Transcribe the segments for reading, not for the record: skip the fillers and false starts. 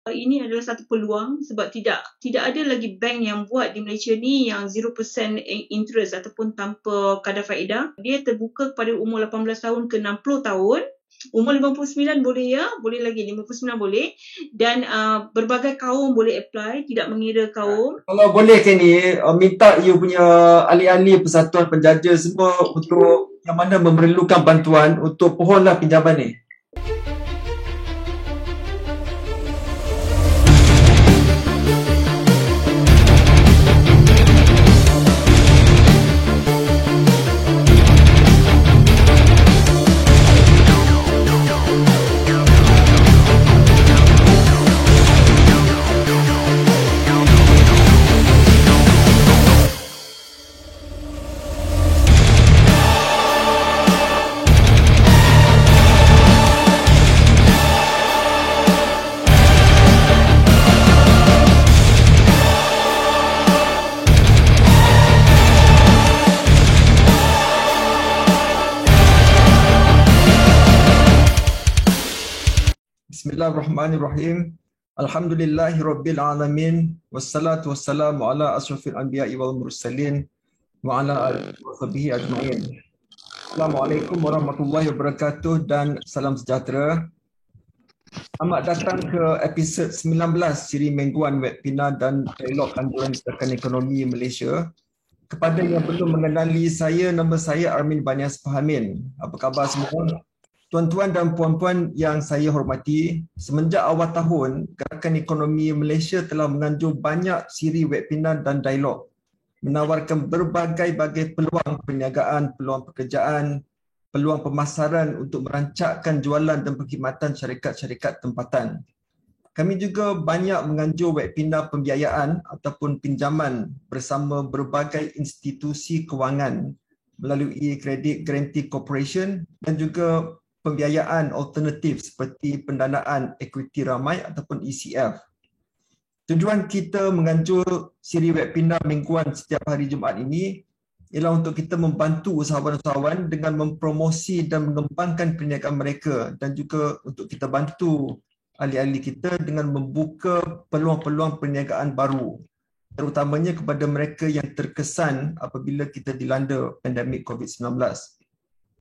Ini adalah satu peluang sebab tidak ada lagi bank yang buat di Malaysia ni yang 0% interest ataupun tanpa kadar faedah. Dia terbuka kepada umur 18 tahun ke 60 tahun. Umur 59 boleh boleh lagi 59 boleh, dan berbagai kaum boleh apply, tidak mengira kaum. Kalau boleh Kenny, minta you punya ahli-ahli persatuan penjaja semua untuk yang mana memerlukan bantuan untuk pohonlah pinjaman ni. Bismillahirrahmanirrahim. Alhamdulillahirabbil alamin wassalatu wassalamu ala asyrafil anbiya'i wal mursalin wa ala alihi washabihi ajmain. Assalamualaikum warahmatullahi wabarakatuh dan salam sejahtera. Selamat datang ke episod 19 siri mingguan webinar dan dialog anjuran gerakan ekonomi Malaysia. Kepada yang belum mengenali saya, nama saya Armin Banias Fahamin. Apa khabar semua? Tuan-tuan dan puan-puan yang saya hormati, semenjak awal tahun, Gerakan Ekonomi Malaysia telah menganjur banyak siri webinar dan dialog, menawarkan berbagai-bagai peluang perniagaan, peluang pekerjaan, peluang pemasaran untuk merancangkan jualan dan perkhidmatan syarikat-syarikat tempatan. Kami juga banyak menganjur webinar pembiayaan ataupun pinjaman bersama berbagai institusi kewangan melalui Credit Guarantee Corporation dan juga pembiayaan alternatif seperti pendanaan equity ramai ataupun ECF. Tujuan kita menganjur siri webinar mingguan setiap hari Jumaat ini ialah untuk kita membantu usahawan-usahawan dengan mempromosi dan mengembangkan perniagaan mereka dan juga untuk kita bantu ahli-ahli kita dengan membuka peluang-peluang perniagaan baru, terutamanya kepada mereka yang terkesan apabila kita dilanda pandemik COVID-19.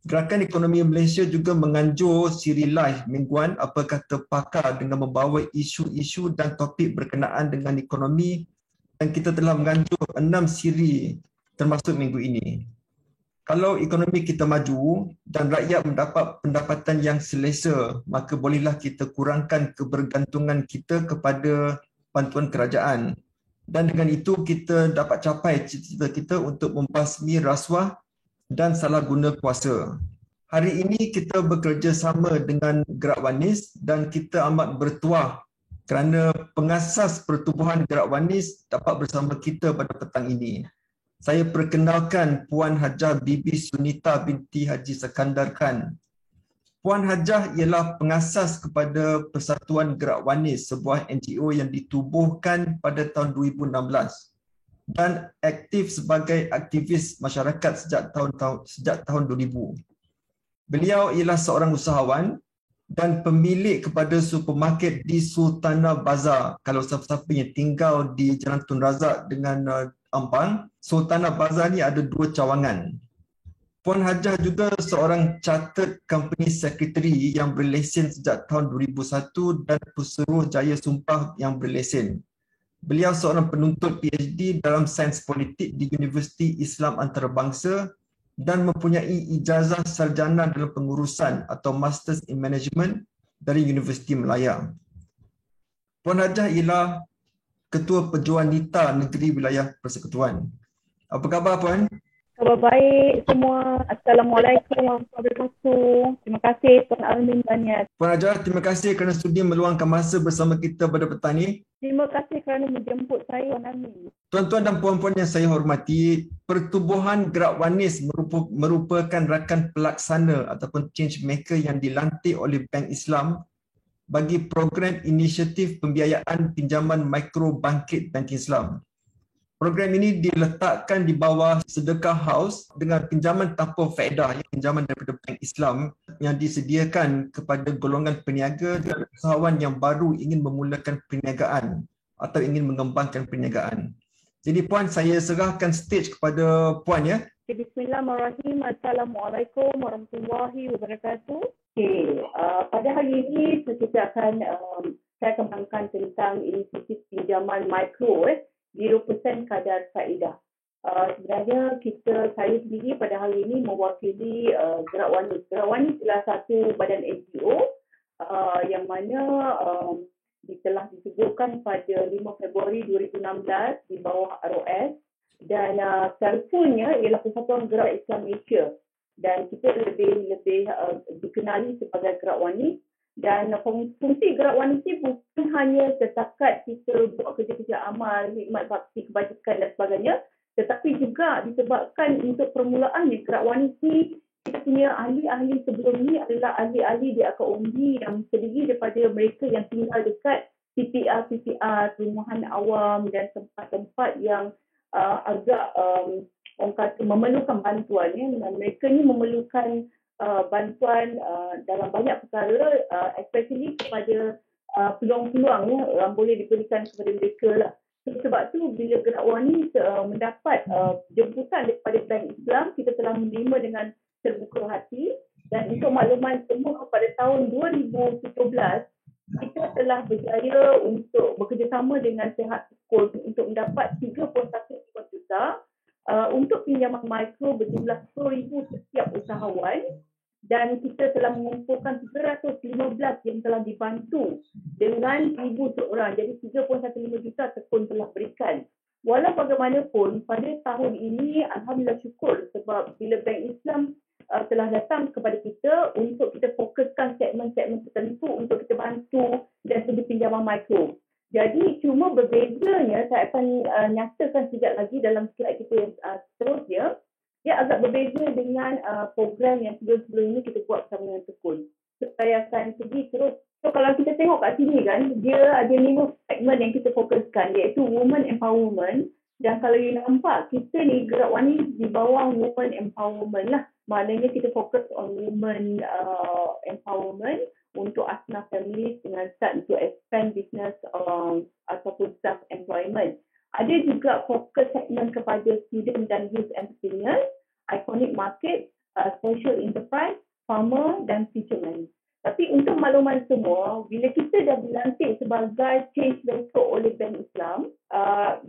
Gerakan Ekonomi Malaysia juga menganjur siri live mingguan Apa Kata Pakar dengan membawa isu-isu dan topik berkenaan dengan ekonomi, dan kita telah menganjur 6 siri termasuk minggu ini. Kalau ekonomi kita maju dan rakyat mendapat pendapatan yang selesa, maka bolehlah kita kurangkan kebergantungan kita kepada bantuan kerajaan. Dan dengan itu kita dapat capai cita-cita kita untuk membasmi rasuah dan salah guna kuasa. Hari ini kita bekerjasama dengan Gerak Wanis dan kita amat bertuah kerana pengasas pertubuhan Gerak Wanis dapat bersama kita pada petang ini. Saya perkenalkan Puan Hajah Bibi Sunita binti Haji Sekandar Khan. Puan Hajah ialah pengasas kepada Persatuan Gerak Wanis, sebuah NGO yang ditubuhkan pada tahun 2016. Dan aktif sebagai aktivis masyarakat sejak tahun 2000. Beliau ialah seorang usahawan dan pemilik kepada supermarket di Sultana Bazar. Kalau siapa-siapa yang tinggal di Jalan Tun Razak dengan Ampang, Sultana Bazar ni ada 2 cawangan. Puan Hajah juga seorang Chartered Company Secretary yang berlesen sejak tahun 2001 dan Pesuruh Jaya Sumpah yang berlesen. Beliau seorang penuntut PhD dalam sains politik di Universiti Islam Antarabangsa dan mempunyai ijazah sarjana dalam pengurusan atau Masters in Management dari Universiti Melaya. Puan Hajah ialah Ketua Pejuang Nita Negeri Wilayah Persekutuan. Apa khabar Puan? Khabar baik semua. Assalamualaikum warahmatullahi wabarakatuh. Terima kasih Tuan Armin Banias. Puan Hajah, terima kasih kerana sudi meluangkan masa bersama kita pada petang ini. Terima kasih kerana menjemput saya, Tuan Armin. Tuan-tuan dan puan-puan yang saya hormati, Pertubuhan Gerak Wanis merupakan rakan pelaksana ataupun change maker yang dilantik oleh Bank Islam bagi program inisiatif pembiayaan pinjaman mikro bangkit Bank Islam. Program ini diletakkan di bawah Sedekah House dengan pinjaman tanpa faedah, pinjaman daripada Bank Islam yang disediakan kepada golongan peniaga dan usahawan yang baru ingin memulakan perniagaan atau ingin mengembangkan perniagaan. Jadi Puan, saya serahkan stage kepada Puan ya. Okay, Bismillahirrahmanirrahim. Assalamualaikum warahmatullahi wabarakatuh. Pada hari ini saya akan kembangkan tentang inisiatif pinjaman mikro 0% kadar faedah. Sebenarnya saya sendiri pada hari ini mewakili Gerak Wanis. Gerak Wanis adalah satu badan NGO yang mana telah disuburkan pada 5 Februari 2016 di bawah ROS dan telefonnya ialah Persatuan Gerak Islam Malaysia dan kita lebih dikenali sebagai Gerak Wanis. Dan fungsi Gerak Wanis ini bukan hanya setakat kita buat kerja-kerja amal, khidmat bakti, kebajikan dan sebagainya, tetapi juga disebabkan untuk permulaan Gerak Wanis ini kita punya ahli-ahli sebelum ni adalah ahli-ahli di akar umbi yang terdiri daripada mereka yang tinggal dekat PPR, perumahan awam dan tempat-tempat yang agak orang kata memerlukan bantuan. Mereka ni memerlukan bantuan dalam banyak perkara, especially kepada peluang-peluang yang boleh diberikan kepada mereka lah. Sebab tu bila Gerak Wanis mendapat jemputan daripada Bank Islam, kita telah menerima dengan terbuka hati. Dan untuk makluman semua, pada tahun 2017 kita telah berjaya untuk bekerjasama dengan Sihat School untuk mendapat 31 juta untuk pinjaman mikro berjumlah 10,000 setiap usahawan, dan kita telah mengumpulkan 315 yang telah dibantu dengan 1,000 seorang. Jadi 3.15 juta tekun telah berikan. Walau bagaimanapun pada tahun ini alhamdulillah syukur sebab bila Bank Islam telah datang kepada kita untuk kita fokuskan segmen-segmen tertentu untuk kita bantu dan segi pinjaman mikro. Jadi cuma berbezanya, saya akan nyatakan sekejap lagi dalam slide kita yang seterusnya, dia agak berbeza dengan program yang sebelum ini kita buat bersama dengan Tekun. Saya akan pergi terus. So kalau kita tengok kat sini kan, dia ada 5 segmen yang kita fokuskan, iaitu women empowerment. Dan kalau you nampak, kita ni Gerak Wanis di bawah women empowerment lah. Maknanya kita fokus on women empowerment untuk asnaf family dengan start untuk expand business ataupun self employment. Ada juga fokus segmen kepada student dan youth entrepreneurs, iconic market, social enterprise, farmer dan fishermen. Tapi untuk makluman semua, bila kita dah dilantik sebagai change maker oleh Bank Islam,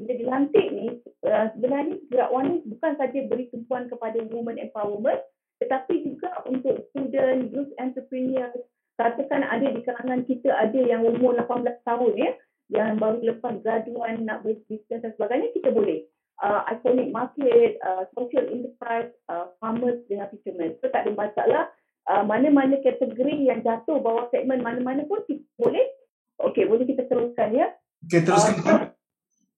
bila dilantik ni, sebenarnya Gerak Wanis bukan saja beri tumpuan kepada women empowerment, tetapi juga untuk student, youth entrepreneurs. Katakan ada di kalangan kita ada yang umur 18 tahun yang baru lepas graduan nak berbisnes dan sebagainya, kita boleh. Iconic market, social enterprise, farmers dengan fishermen. So tak ada masalah. Mana-mana kategori yang jatuh bawah segmen mana-mana pun kita boleh. Okey, boleh kita teruskan ya. Okey, teruskan.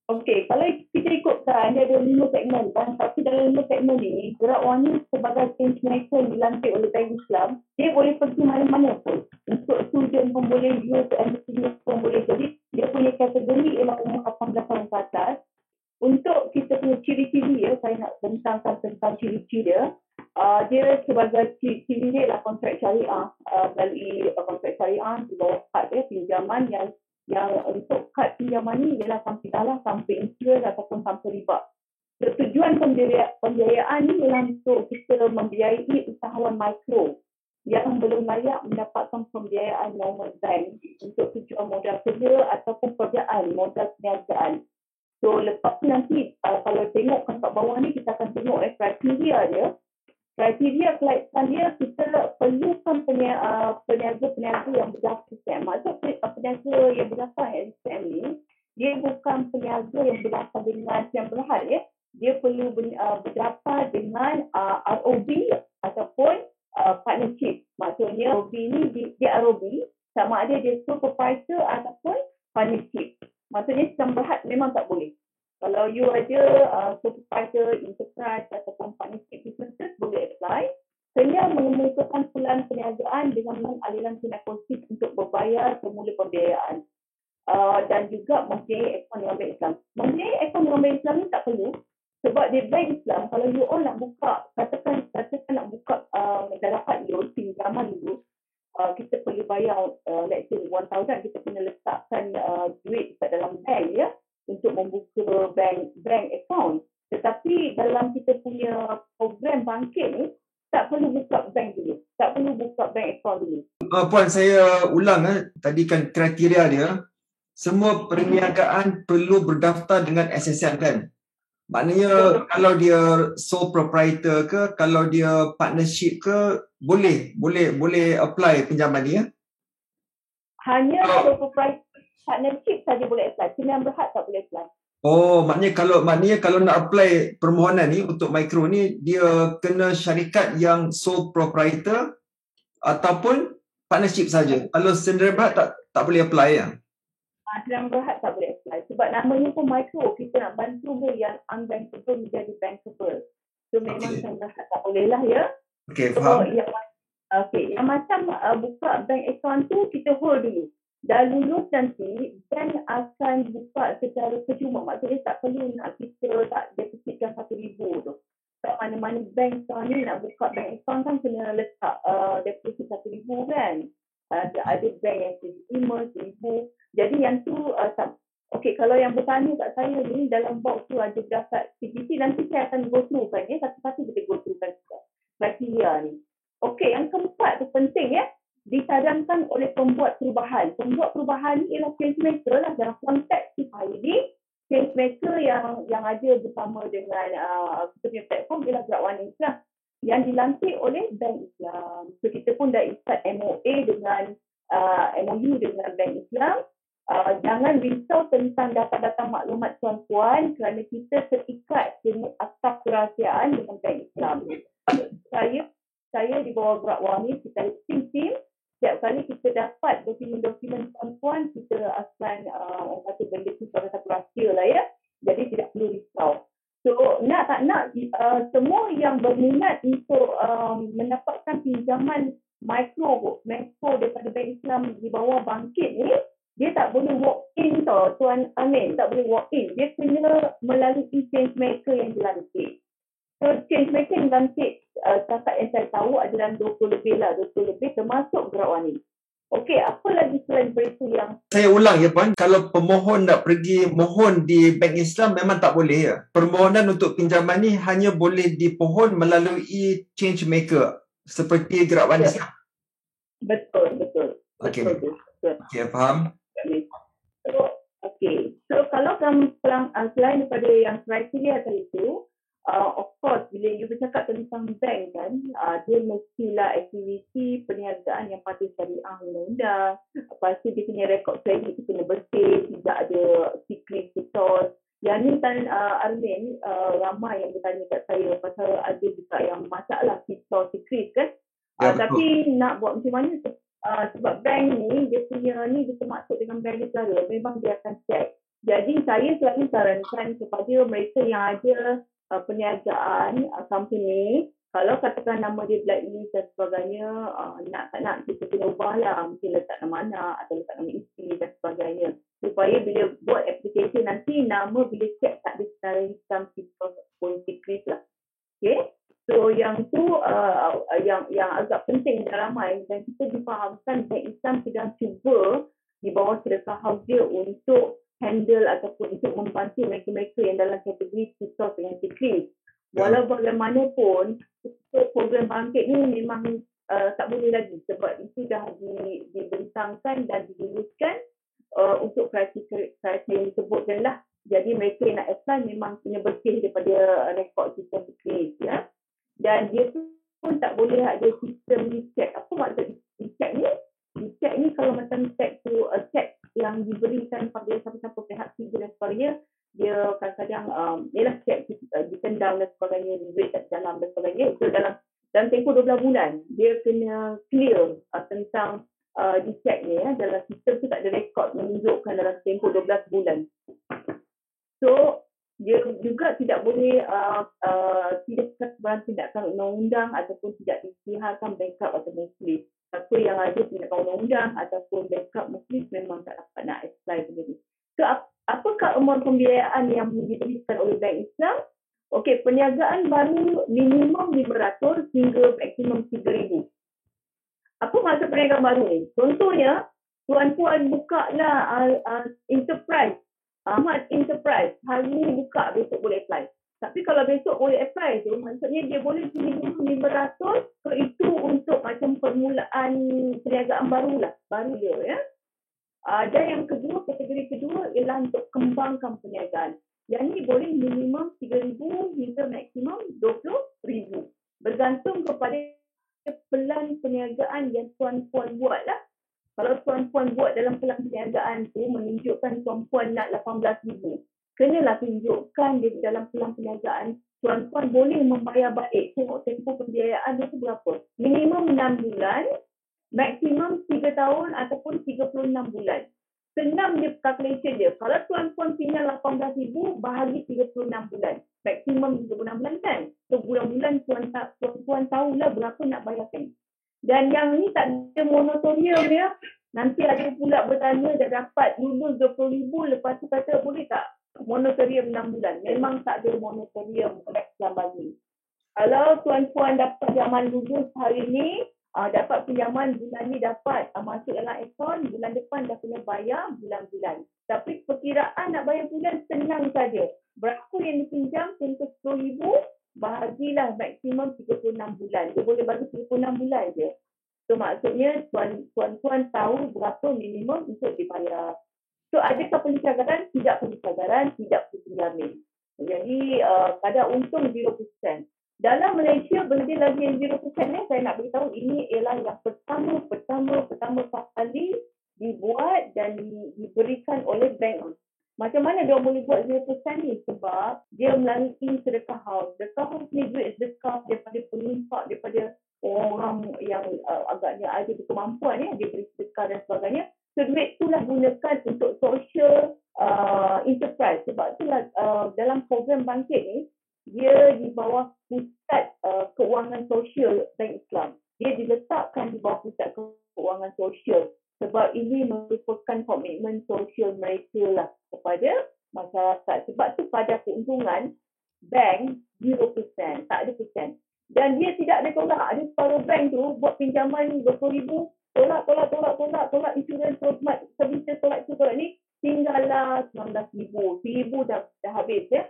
Okey, kalau kita ikutkan, dia ada 5 segmen kan. Tapi dalam 5 segmen ni, Gerak Wanis sebagai change maker yang dilantik oleh Bank Islam, dia boleh pergi mana-mana pun. Untuk student pun boleh, youth and senior pun boleh. Jadi, dia punya kategori ialah umur 18 tahun ke atas. Untuk kita punya ciri-ciri saya nak bentangkan tentang ciri-ciri dia. Dia sebagai ciri dia adalah kontrak syariah. Melalui kontrak syariah di bawah kad pinjaman yang untuk kad pinjaman ni ialah tanpa interest ataupun tanpa riba. Tujuan pembiayaan ni ialah untuk kita membiayai usahawan mikro yang belum layak mendapatkan pembiayaan normal bank untuk tujuan modal kerja ataupun pekerjaan, modal perniagaan. So lepas nanti kalau tengok kat bawah ni kita akan tengok kriteria dia. Kriteria kelaikan dia, kita perlukan peniaga-peniaga yang berdasar. Maksud peniaga yang berdasar SPM ni, dia bukan peniaga yang berdasar dengan yang berhad Dia perlu berdasar dengan ROB ataupun partnership. Maksudnya ROB ni dia ROB sama ada dia sole proprietor ataupun partnership. Maksudnya yang berhad memang tak boleh. Kalau you ada supervisor, enterprise ataupun partnership businesses, boleh apply. Kena mengemukakan pelan perniagaan dengan aliran tunai positif untuk berbayar semula pembiayaan. dan juga mempunyai akaun dengan bank Islam. Mempunyai akaun dengan bank Islam ni tak perlu, sebab di bank Islam kalau you all nak buka, katakan nak buka dah dapat loan pinjaman dulu, kita perlu bayar let's say 1,000, kita kena letakkan duit kat dalam bank ya untuk membuka bank account. Tetapi dalam kita punya program bangkit ni tak perlu buka bank dulu, tak perlu buka bank account dulu. Puan, saya ulang tadi kan kriteria dia, semua perniagaan perlu berdaftar dengan SSM kan? Maknanya kalau dia sole proprietor ke, kalau dia partnership ke, boleh apply pinjaman ni ya? Hanya sole proprietor partnership saja boleh apply, pilihan berhad tak boleh apply. Oh, maknanya kalau nak apply permohonan ni untuk mikro ni, dia kena syarikat yang sole proprietor ataupun partnership saja. Kalau sendirian berhad tak boleh apply ya? Sendirian berhad tak boleh apply. Sebab namanya pun mikro, kita nak bantu yang unbankable menjadi bankable. So memang sendirian berhad tak boleh lah ya. Okey, so, faham. Yang macam buka bank account tu kita hold dulu. Dah lulus nanti, bank akan buka secara percuma. Maksudnya tak perlu nak kita tak depositkan RM1,000 tu. Tak mana-mana bank sekarang ni nak buka bank account kan kena letak deposit RM1,000 kan. Ada bank yang RM1,500, RM1,000. Jadi yang tu, okey, kalau yang bertanya kat saya ni, dalam box tu ada daftar CPC, nanti saya akan go through kan ya. Satu-satu kita go through kan kriteria ni. Okey, yang keempat tu penting ya. Disadangkan oleh pembuat perubahan. Pembuat perubahan ni ialah change maker lah dalam konteks kita ini. Change maker yang ada bersama dengan kita punya platform ialah Gerak One Islam yang dilantik oleh Bank Islam. So kita pun dah ikat MOA dengan MOU dengan Bank Islam. Jangan risau tentang data-data maklumat tuan-tuan kerana kita terikat dengan akta kerahsiaan dengan Bank Islam. Saya di bawah Gerak One ni kita ada tim. Setiap kali kita dapat dokumen-dokumen tuan-tuan, kita akan orang kata benda tu satu rahsia lah ya. Jadi tidak perlu risau. So nak tak nak, semua yang berminat untuk mendapatkan pinjaman mikro daripada Bank Islam di bawah bangkit ni, dia tak boleh walk in tau Tuan Amin, tak boleh walk in. Dia kena melalui change maker yang dilantik. So change maker yang dilantik, cakap yang saya tahu adalah 20 lebih termasuk Gerak One ni. Okey, apa lagi selain itu yang... Saya ulang ya Puan, kalau pemohon nak pergi mohon di Bank Islam memang tak boleh ya? Permohonan untuk pinjaman ni hanya boleh dipohon melalui change maker seperti Gerak One Islam? Betul. Okey, faham. So kalau selain daripada yang kriteria tadi itu, of course, bila you bercakap tentang bank kan, dia mestilah aktiviti perniagaan yang patuh syariah undang-undang. Lepas tu dia punya rekod kredit tu kena bersih, tidak ada secret resource. Yang ni Tan Armin, ramai yang bertanya kat saya pasal ada juga yang masalah resource secret kan. Tapi nak buat macam mana sebab bank ni dia termasuk dengan bank negara, memang dia akan check. Jadi saya selalu sarankan kepada mereka yang ada perniagaan company, kalau katakan nama dia blacklist dan sebagainya, nak tak nak kita kena ubah lah, mungkin letak nama anak atau letak nama isteri dan sebagainya, supaya bila buat application nanti nama bila check tak ada secara hitam ataupun secret lah. Okay, so yang tu yang agak penting dan ramai, dan kita difahamkan Bank Islam sedang cuba di bawah sedekah house dia untuk handle ataupun untuk membantu mereka-mereka yang dalam kategori resource dengan secret. Walau bagaimanapun, program bangkit ni memang tak boleh lagi sebab itu dah dibentangkan dan diluluskan untuk kriteria yang disebutkan lah. Jadi mereka yang nak apply memang kena bersih daripada rekod sistem secret ya. Dan dia pun tak boleh ada sistem recheck. Apa maksud recheck ni? Recheck ni kalau macam check tu check yang diberikan pada siapa-siapa pihak ketiga dan sebagainya, dia kadang-kadang ialah check ditendang dan sebagainya, duit tak dalam dan sebagainya. Itu dalam tempoh 12 bulan dia kena clear tentang di check ni ya. Dalam sistem tu tak ada rekod menunjukkan dalam tempoh 12 bulan. So dia juga tidak boleh tidak sebarang tindakan undang-undang ataupun tidak disiharkan bankrupt atau bankruptcy. Siapa yang ada tindakan undang-undang ataupun backup mungkin memang tak dapat nak apply sendiri. So, apakah umur pembiayaan yang diberikan oleh Bank Islam? Okey, perniagaan baru minimum 500 hingga maksimum 3,000. Apa maksud perniagaan baru ni? Contohnya, tuan-tuan buka lah enterprise, Ahmad Enterprise. Hari ni buka, besok boleh apply. Tapi kalau besok boleh apply tu, maksudnya dia boleh minimum 500, so itu untuk macam permulaan perniagaan barulah. Baru dia ya. Dan yang kedua, kategori kedua ialah untuk kembangkan perniagaan. Yang ni boleh minimum 3,000 hingga maksimum 20,000. Bergantung kepada pelan perniagaan yang tuan-puan buat lah. Kalau tuan-puan buat dalam pelan perniagaan tu menunjukkan tuan-puan nak 18,000. Kenalah tunjukkan di dalam pelan perniagaan tuan-puan boleh membayar balik. Tengok tempoh pembiayaan dia tu berapa. Minimum 6 bulan, maksimum 3 tahun ataupun 36 bulan. Senang dia calculation dia. Kalau tuan-puan pinjam 18,000 bahagi 36 bulan. Maksimum 36 bulan kan. So bulan-bulan tuan-puan tahulah berapa nak bayarkan. Dan yang ni tak ada moratorium ya. Nanti ada pula bertanya dah dapat lulus 20,000 lepas tu kata boleh tak moratorium 6 bulan. Memang tak ada moratorium Islam bagi. Kalau tuan-puan dapat zaman lulus hari ni, dapat pinjaman bulan ni dapat masuk dalam akaun, bulan depan dah kena bayar bulan-bulan. Tapi perkiraan nak bayar bulan senang saja. Berapa yang dipinjam contoh 10,000, bahagilah maksimum 36 bulan. Dia boleh bagi 36 bulan je. So maksudnya tuan-tuan tahu berapa minimum untuk dibayar. So adakah perlu cagaran? Tidak perlu cagaran, tidak perlu penjamin. Jadi kadar untung 0%. Dalam Malaysia benda lagi yang 0% ni saya nak beritahu ini ialah yang pertama kali dibuat dan diberikan oleh bank. Macam mana dia boleh buat 0% ni? Sebab dia melalui sedekah haus. Sedekah haus ni duit sedekah daripada penimpak, daripada orang yang agaknya ada kemampuan ya, dia beri sedekah dan sebagainya. So duit itulah gunakan untuk social enterprise. Sebab itulah dalam program bangkit ni, dia di bawah pusat keuangan sosial Bank Islam. Dia diletakkan di bawah pusat keuangan sosial. Sebab ini merupakan komitmen sosial mereka lah kepada masyarakat. Sebab tu pada keuntungan, bank 0%, tak ada persen. Dan dia tidak ada tolak. Ada separuh bank tu buat pinjaman 20,000, tolak insurans services, tolak ni, tinggallah 19,000. 1,000 dah habis ya.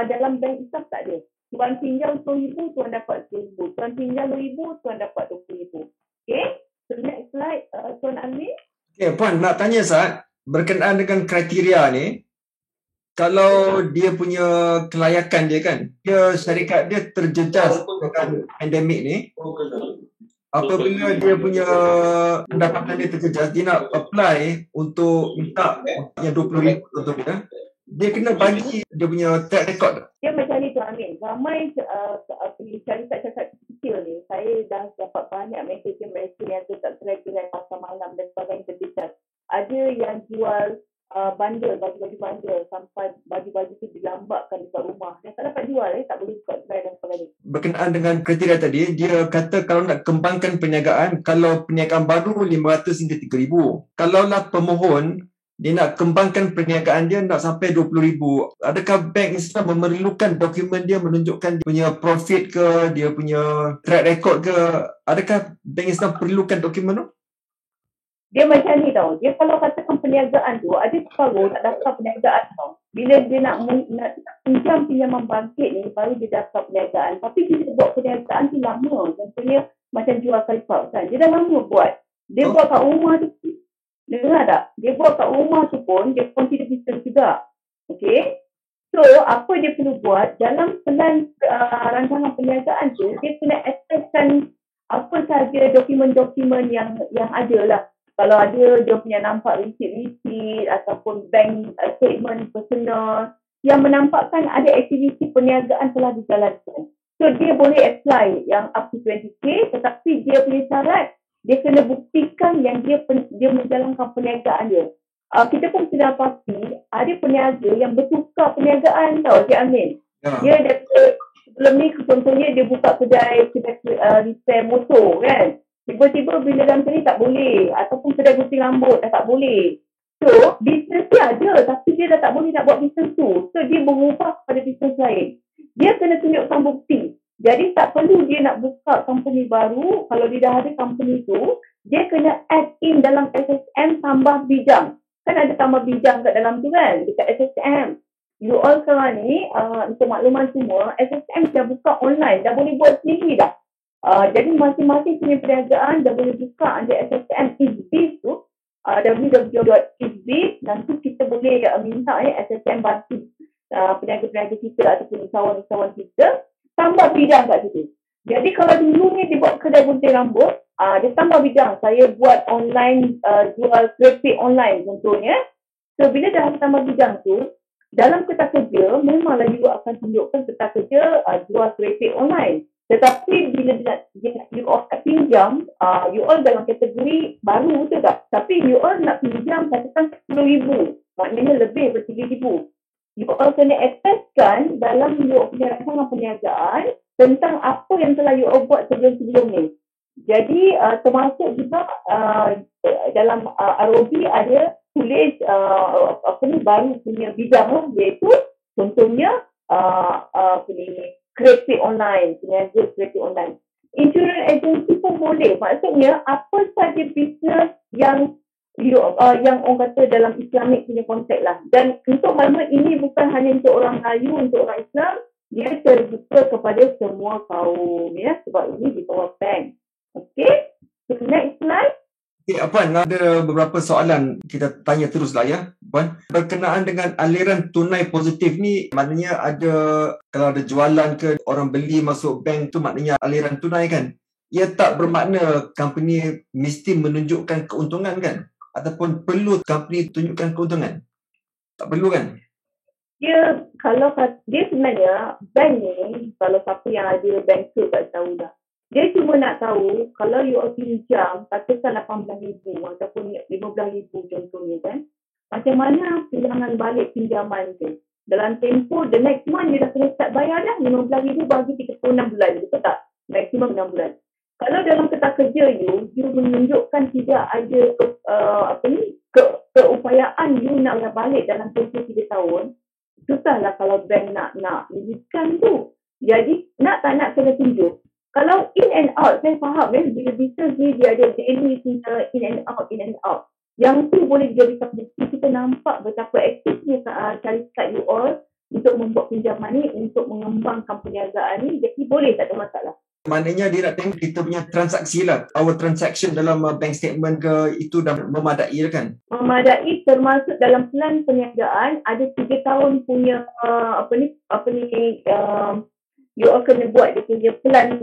Dalam bank Islam tak ada. Tuan pinjam 10,000, tuan dapat 10,000. Tuan pinjam 2,000, tuan dapat 20,000. Okay? So next slide, Tuan Amin. Okay, Puan nak tanya Ustaz, berkenaan dengan kriteria ni, kalau dia punya kelayakan dia kan, dia syarikat dia terjejas dengan pandemik ni, apabila dia punya pendapatan dia terjejas, dia nak apply untuk minta yang 20,000 contohnya, dia kena bagi dia punya track record. Dia macam ni Tuan Amin. Ramai syarikat-syarikat kecil ni, saya dah dapat banyak mesej mereka yang tetap gerai-gerai pasar malam dan sebagainya terjejas. Ada yang jual baju-baju bandel sampai baju-baju tu dilambakkan dekat rumah. Dia tak dapat jual, tak boleh buka gerai dan sebagainya. Berkenaan dengan kriteria tadi, dia kata kalau nak kembangkan perniagaan, kalau perniagaan baru 500 hingga 3,000. Kalaulah pemohon dia nak kembangkan perniagaan dia nak sampai 20,000. Adakah bank Islam memerlukan dokumen dia menunjukkan dia punya profit ke, dia punya track record ke? Adakah bank Islam perlukan dokumen tu? Dia macam ni tau. Dia kalau katakan perniagaan tu, ada separuh tak daftar perniagaan tau. Bila dia nak pinjam pinjaman bangkit ni, baru dia daftar perniagaan. Tapi dia buat perniagaan tu lama. Contohnya macam jual kalipau kan. Dia dah lama buat. Dia buat kat rumah tu. Dengar tak? Dia buat kat rumah tu pun, dia consider business juga. Okay? So, apa dia perlu buat? Dalam pelan rancangan perniagaan tu, dia kena attachkan apa sahaja dokumen-dokumen yang ada lah. Kalau ada, dia punya nampak receipt ataupun bank statement personal yang menampakkan ada aktiviti perniagaan telah dijalankan. So, dia boleh apply yang up to 20k, tetapi dia punya syarat, dia kena buktikan yang dia menjalankan perniagaan dia. Kita pun sudah pasti ada peniaga yang bertukar perniagaan tau, Cik Amin. Dia sebelum ni contohnya dia buka kedai repair motor kan. Tiba-tiba bila dalam sini tak boleh, ataupun kedai gunting rambut dah tak boleh. So, bisnes dia ada tapi dia dah tak boleh nak buat bisnes tu. So, dia berubah pada bisnes lain. Dia kena tunjukkan bukti. Jadi, tak perlu dia nak buka company baru. Kalau dia dah ada company tu, dia kena add in dalam SSM tambah bidang. Kan ada tambah bidang kat dalam tu kan, dekat SSM. You all sekarang ni, untuk makluman semua, SSM dah buka online, dah boleh buat sendiri dah. Jadi masing-masing punya perniagaan dah boleh buka under SSM ISBIZ tu, www.isbiz, nanti kita boleh minta SSM bantu peniaga-peniaga kita ataupun usahawan-usahawan kita tambah bidang kat situ. Jadi kalau dulu ni dia buat kedai gunting rambut, dia tambah bidang. Saya buat online, jual keripik online contohnya. So bila dah tambah bidang tu, dalam kertas kerja memanglah you akan tunjukkan kertas kerja jual keripik online. Tetapi bila you all nak pinjam, you all dalam kategori baru betul tak? Tapi you all nak pinjam katakan RM10,000, maknanya lebih dari RM3,000. You all kena attachkan dalam you all punya rancangan perniagaan tentang apa yang telah you all buat sebelum-sebelum ni. Jadi termasuk juga dalam ROB ada tulis baru punya bidang, iaitu contohnya keripik online, peniaga keripik online. Insurance agency pun boleh. Maksudnya apa saja bisnes yang yang orang kata dalam Islamic punya konsep lah. Dan untuk maklumat ini bukan hanya untuk orang Melayu, untuk orang Islam, dia terbuka kepada semua kaum ya, sebab ini di bawah bank. Okay, so next slide. Okay, Puan, ada beberapa soalan kita tanya teruslah ya, Puan. Berkenaan dengan aliran tunai positif ni, maknanya ada, kalau ada jualan ke orang beli masuk bank tu maknanya aliran tunai kan? Ia tak bermakna company mesti menunjukkan keuntungan kan? Ataupun perlu company tunjukkan keuntungan? Tak perlu kan? Dia sebenarnya bank ni, kalau siapa yang ada bank tu tak tahu dah. Dia cuma nak tahu kalau you pinjam katakan RM18,000 ataupun RM15,000 contohnya kan, macam mana kehilangan balik pinjaman tu. Dalam tempoh the next month dia dah kena start bayar dah, RM15,000 bagi 36 bulan, betul tak? Maksimum 6 bulan. Kalau dalam kertas kerja you menunjukkan tidak ada keupayaan you nak balik dalam tempoh 3 tahun, susahlah kalau bank nak izinkan tu. Jadi nak tak nak kena tunjuk. Kalau in and out, saya faham bila bisnes ni dia ada daily punya in and out. Yang tu boleh dijadikan bukti. Kita nampak betapa aktifnya syarikat you all untuk membuat pinjaman ni, untuk mengembangkan perniagaan ni. Jadi boleh, tak ada masalah. Maknanya dia nak tengok kita punya transaksi lah. Our transaction dalam bank statement ke, itu dah memadai kan? Memadai termasuk dalam plan perniagaan ada 3 tahun punya you all kena buat dia punya plan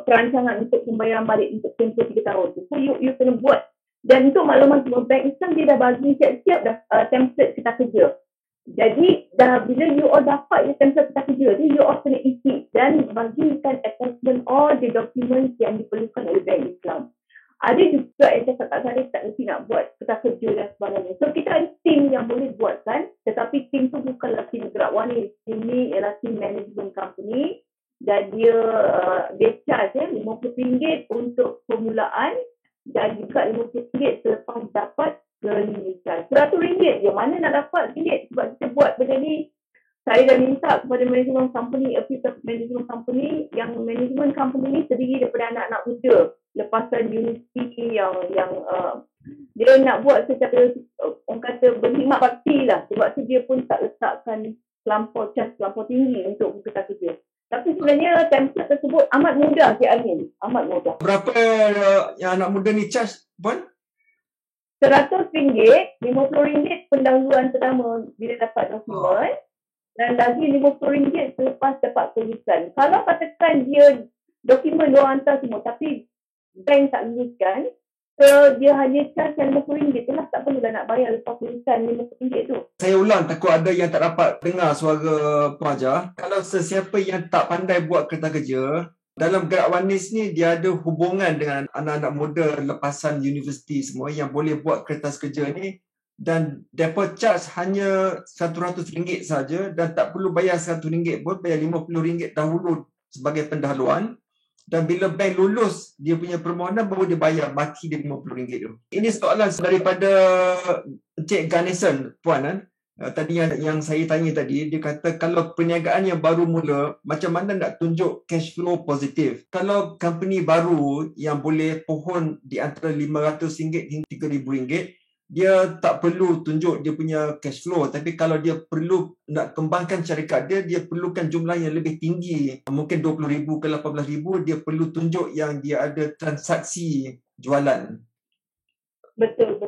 perancangan untuk pembayaran balik untuk tempoh 3 tahun tu. So you kena buat. Dan untuk makluman semua, Bank Islam dia dah bagi siap-siap dah template kertas kerja. Jadi dah bila you all dapat template kertas kerja ni, you all kena isi dan bagikan attachment all the documents yang diperlukan oleh Bank Islam. Ada juga yang cakap tak saya tak mesti nak buat kertas kerja dan sebagainya. So kita ada tim yang boleh buatkan, tetapi tim tu bukanlah tim gerak wanita. Tim ni ialah tim management company. Dan dia charge RM50 untuk permulaan dan juga RM50 selepas dapat kelimitan. RM100 je, mana nak dapat RM1 sebab kita buat benda ni. Saya dah minta kepada management company, a few management company, yang management company ni terdiri daripada anak-anak muda lepasan universiti yang dia nak buat secara orang kata berkhidmat bakti lah, sebab tu dia pun tak letakkan terlampau tinggi untuk buka kerja. Tapi sebenarnya template tersebut amat mudah, Cik Amin. Amat mudah. Berapa yang anak muda ni charge, Puan? RM100, RM50 pendahuluan pertama bila dapat dokumen, dan lagi RM50 selepas dapat tulisan. Kalau katakan dia dokumen diorang hantar semua tapi bank tak luluskan, so dia hanya charge yang RM50 tu lah, tak perlulah nak bayar lepas tulisan RM50 tu. Saya ulang, takut ada yang tak dapat dengar suara pengajar. Kalau sesiapa yang tak pandai buat kertas kerja, dalam gerak wanis ni dia ada hubungan dengan anak-anak muda lepasan universiti semua yang boleh buat kertas kerja ni, dan mereka charge hanya RM100 saja dan tak perlu bayar RM100 pun, bayar RM50 dahulu sebagai pendahuluan. dan bila bank lulus dia punya permohonan baru dia bayar baki dia RM50 tu. Ini soalan daripada Encik Ganesan, Puan kan. Tadi yang saya tanya tadi, dia kata kalau perniagaan yang baru mula, macam mana nak tunjuk cash flow positif? Kalau company baru yang boleh pohon di antara RM500 hingga RM3,000, dia tak perlu tunjuk dia punya cash flow. Tapi kalau dia perlu nak kembangkan syarikat dia, dia perlukan jumlah yang lebih tinggi. Mungkin RM20,000 ke RM18,000, dia perlu tunjuk yang dia ada transaksi jualan. Betul.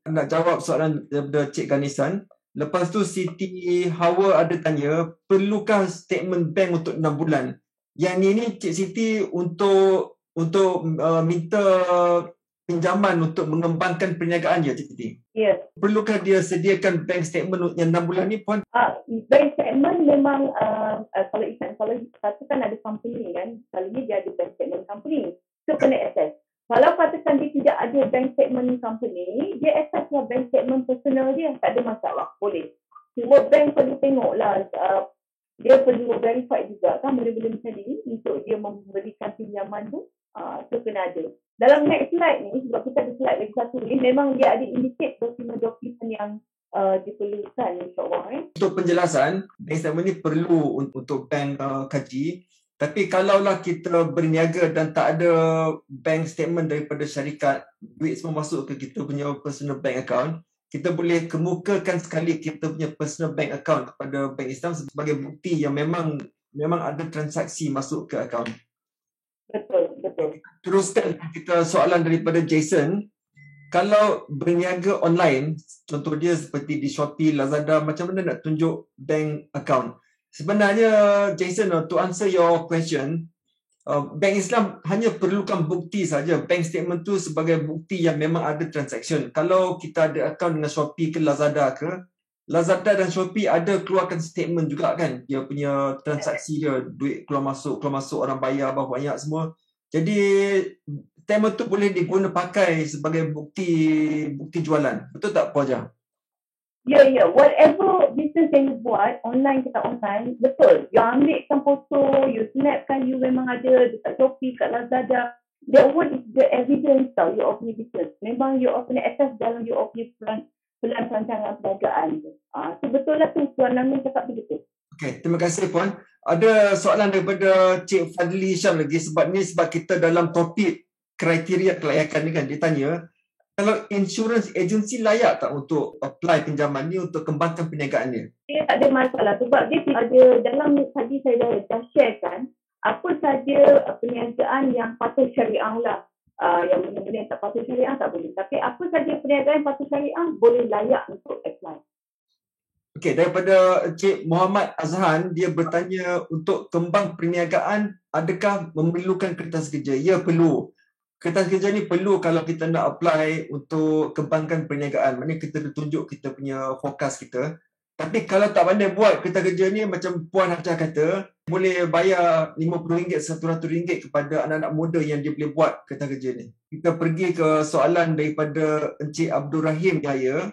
Nak jawab soalan daripada Cik Ganesan. Lepas tu Siti Hawa ada tanya, perlukah statement bank untuk 6 bulan? Yang ni Cik Siti untuk minta pinjaman untuk mengembangkan perniagaan dia, Cik Siti. Yes. Perlukah dia sediakan bank statement yang 6 bulan ni, Puan? Bank statement memang kalau katakan ada company kan, kali ni dia ada bank statement company. So kena access. Kalau katakan dia tidak ada bank statement company, dia access lah bank statement personal dia, tak ada masalah, boleh. Cuma bank perlu tengoklah, dia perlu verify juga kan benda-benda macam ni untuk dia memberikan pinjaman tu, tu kena ada. Dalam next slide ni, sebab kita ada slide lagi satu ni, memang dia ada indicate dokumen-dokumen yang diperlukan, insyaAllah. Untuk penjelasan, bank statement ni perlu untuk bank kaji. Tapi kalaulah kita berniaga dan tak ada bank statement daripada syarikat, duit semua masuk ke kita punya personal bank account, kita boleh kemukakan sekali kita punya personal bank account kepada Bank Islam sebagai bukti yang memang ada transaksi masuk ke account. Betul. Teruskan kita soalan daripada Jason. Kalau berniaga online, contoh dia seperti di Shopee, Lazada, macam mana nak tunjuk bank account? Sebenarnya Jason, to answer your question, Bank Islam hanya perlukan bukti saja. Bank statement tu sebagai bukti yang memang ada transaction. Kalau kita ada account dengan Shopee ke Lazada ke, Lazada dan Shopee ada keluarkan statement juga kan, dia punya transaksi dia, duit keluar masuk orang bayar berapa banyak semua. Jadi statement tu boleh diguna pakai sebagai bukti jualan. Betul tak, Puan Jah? Ya. Whatever business yang you buat, online kita online, betul. You ambilkan foto, you snapkan, you memang ada dekat Shopee, kat Lazada. That one is the evidence tau, you punya business. Memang you punya access dalam you punya pelan rancangan perniagaan tu. So betul lah tu, Puan Amin cakap begitu. Okey, terima kasih Puan. Ada soalan daripada Cik Fadli Syam lagi sebab kita dalam topik kriteria kelayakan ni kan, dia tanya, kalau insurance agency layak tak untuk apply pinjaman ni untuk kembangkan perniagaan dia? Dia tak ada masalah sebab dia ada dalam tadi saya dah share kan apa saja perniagaan yang patuh syariah lah. Yang benda-benda yang tak patuh syariah tak boleh. Tapi apa saja perniagaan yang patuh syariah boleh layak untuk apply. Okey, daripada Cik Muhammad Azhan, dia bertanya untuk kembang perniagaan adakah memerlukan kertas kerja? Ya, perlu. Kertas kerja ni perlu kalau kita nak apply untuk kembangkan perniagaan. Maksudnya kita tunjuk kita punya fokus kita. Tapi kalau tak pandai buat kertas kerja ni, macam Puan Hajah kata, boleh bayar RM50, RM100 kepada anak-anak muda yang dia boleh buat kertas kerja ni. Kita pergi ke soalan daripada Encik Abdul Rahim Jaya.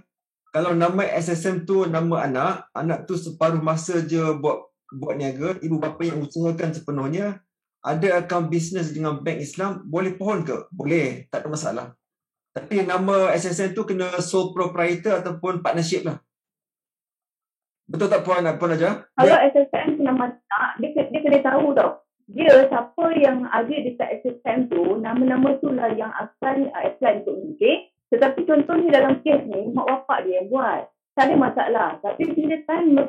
Kalau nama SSM tu nama anak tu separuh masa je buat niaga, ibu bapa yang usahakan sepenuhnya, ada akaun bisnes dengan Bank Islam, boleh pohon ke? Boleh, tak ada masalah. Tapi nama SSM tu kena sole proprietor ataupun partnership lah. Betul tak Puan Aja? Kalau SSM nama tak, dia kena tahu tau. Dia siapa yang ada dekat SSM tu, nama-nama tu lah yang akan apply untuk UK. Tetapi contohnya dalam kes ni, mak bapak dia yang buat. Tak ada masalah. Tapi bila time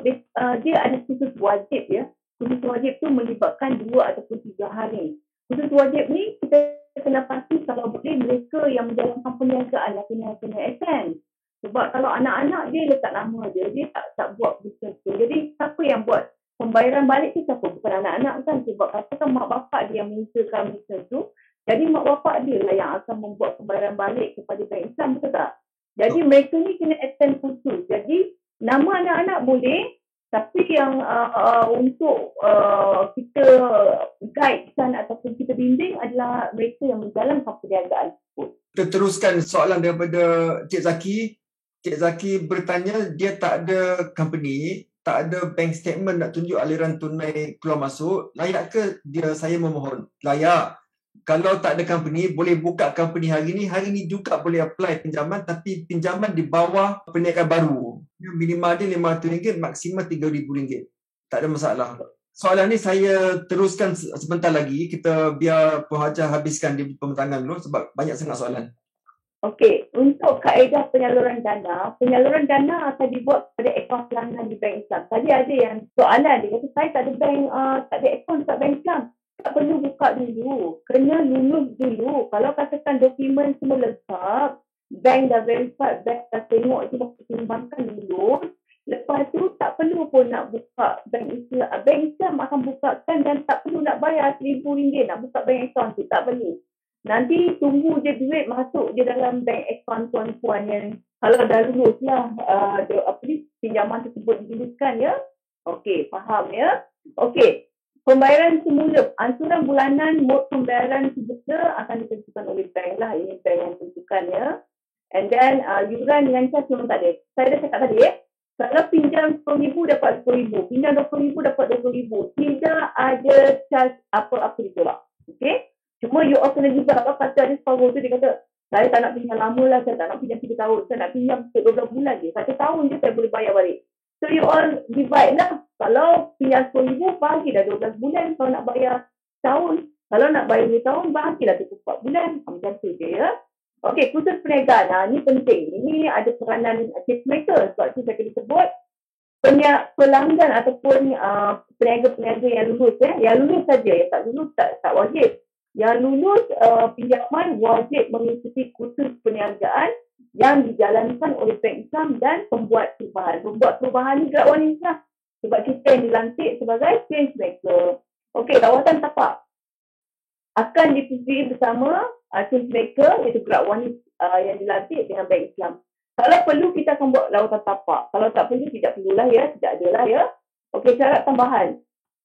dia ada khusus wajib ya. Khusus wajib tu melibatkan 2 ataupun 3 hari. Khusus wajib ni kita kena pasti kalau boleh mereka yang menjalankan perniagaan yang kena attend. Sebab kalau anak-anak dia letak nama dia tak buat bisnes tu. Jadi siapa yang buat pembayaran balik tu siapa? Bukan anak-anak kan. Sebab katakan mak bapak dia yang mengusahakan bisnes tu. Jadi mak bapak dia lah yang akan membuat pembayaran balik kepada Bank Islam, betul tak? Jadi mereka ni kena attend khusus. Jadi nama anak-anak boleh, tapi yang untuk kita guide ataupun kita bimbing adalah mereka yang menjalankan perniagaan tersebut. Kita teruskan soalan daripada Cik Zaki. Cik Zaki bertanya dia tak ada company, tak ada bank statement nak tunjuk aliran tunai keluar masuk, layak ke saya memohon? Layak. Kalau tak ada company, boleh buka company hari ni juga boleh apply pinjaman, tapi pinjaman di bawah perniagaan baru. Minimal dia RM500, maksimal RM3,000. Tak ada masalah. Soalan ni saya teruskan sebentar lagi. Kita biar Puan Hajah habiskan di pembentangan dulu sebab banyak sangat soalan. Okey, untuk kaedah penyaluran dana akan dibuat pada akaun pelanggan di bank Islam. Tadi ada yang soalan, dia kata saya tak ada bank, tak ada akaun kat bank Islam. Tak perlu buka dulu, kena lulus dulu. Kalau katakan dokumen semua lengkap, bank dah verified, bank dah tengok, dia dah pertimbangkan dulu. Lepas tu tak perlu pun nak buka bank Islam. Bank Islam akan bukakan dan tak perlu nak bayar RM1,000 nak buka bank akaun tu, tak perlu. Nanti tunggu je duit masuk je dalam bank akaun tuan-puan yang kalau dah lulus lah pinjaman tersebut diluluskan ya. Okey, faham ya. Okey, pembayaran semula, ansuran bulanan mod pembayaran semula akan ditentukan oleh bank lah. Ini bank yang tentukan ya. And then yuran dengan cas memang tak ada. Saya dah cakap tadi ya. Kalau pinjam RM10,000 dapat RM10,000, pinjam RM20,000 dapat RM20,000. Tidak ada cas apa-apa ditolak. Okey. Cuma you all kena juga, kalau kata ada separuh tu dia kata, saya tak nak pinjam lama lah, saya tak nak pinjam 3 tahun, saya nak pinjam 12 bulan je, 1 tahun je saya boleh bayar balik. So you all divide lah, kalau pinjam RM10,000, bahagilah 12 bulan, kalau nak bayar tahun, kalau nak bayar 2 tahun, bahagilah 24 bulan, macam tu je ya. Okey, khusus perniagaan, ni penting, ini ada peranan case maker, sebab tu saya kena sebut, pelanggan ataupun peniaga-peniaga yang lulus saja, yang tak lulus tak wajib. Yang lulus pinjaman wajib mengikuti kursus perniagaan yang dijalankan oleh Bank Islam dan pembuat perubahan. Pembuat perubahan ni gerak wanita sebab kita yang dilantik sebagai change maker. Okey, lawatan tapak akan disetujui bersama change maker iaitu gerak wanita yang dilantik dengan Bank Islam. Kalau perlu kita akan buat lawatan tapak. Kalau tak perlu tidak perlulah ya, tidak adalah ya. Okey, syarat tambahan.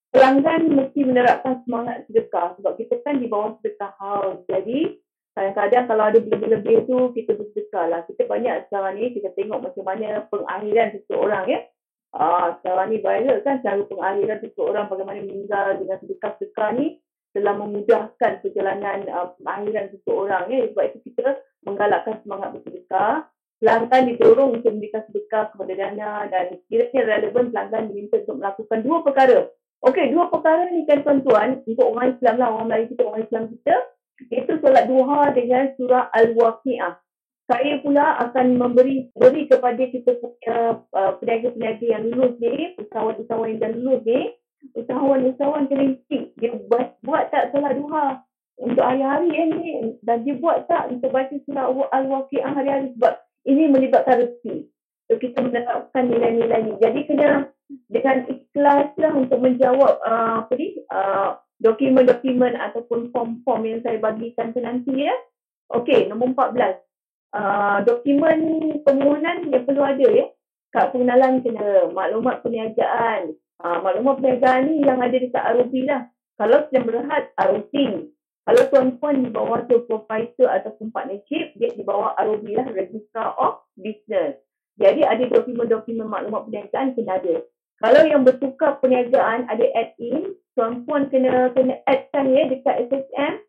Pelanggan mesti menerapkan semangat sedekah sebab kita kan di bawah sedekah haus. Jadi kadang-kadang kalau ada lebih-lebih tu kita bersedekah lah. Kita banyak sekarang ni kita tengok macam mana pengakhiran seseorang ya. Sekarang ni viral kan cara pengakhiran seseorang bagaimana meninggal dengan sedekah-sedekah ni telah memudahkan perjalanan pengakhiran seseorang ya. Sebab itu kita menggalakkan semangat bersedekah. Pelanggan didorong untuk memberikan sedekah kepada dana dan sekiranya relevan pelanggan diminta untuk melakukan 2 perkara. Okey, 2 perkara ni kan tuan-tuan, untuk orang Islam lah, orang Melayu kita, orang Islam kita, itu solat duha dengan surah Al-Waqi'ah. Saya pula akan beri kepada kita punya peniaga-peniaga yang lulus ni, usahawan-usahawan yang dah lulus ni, usahawan-usahawan kena isi. Dia buat tak solat duha untuk hari-hari ni, dan dia buat tak untuk baca surah Al-Waqi'ah hari-hari sebab ini melibatkan rezeki. So, kita menerapkan nilai-nilai ni. Jadi kena dengan ikhlas lah untuk menjawab dokumen-dokumen ataupun form-form yang saya bagikan nanti ya. Okey, nombor 14. Dokumen permohonan yang perlu ada ya. Kad pengenalan kena, maklumat perniagaan. Maklumat perniagaan ni yang ada dekat ROB lah. Kalau sedang berhad, ROC. Kalau tuan-puan di bawah tu proprietor ataupun partnership, dia di bawah ROB lah, Registrar of Business. Jadi ada dokumen-dokumen maklumat perniagaan kena ada. Kalau yang bertukar perniagaan ada add-in, tuan-puan kena add-kan ya dekat SSM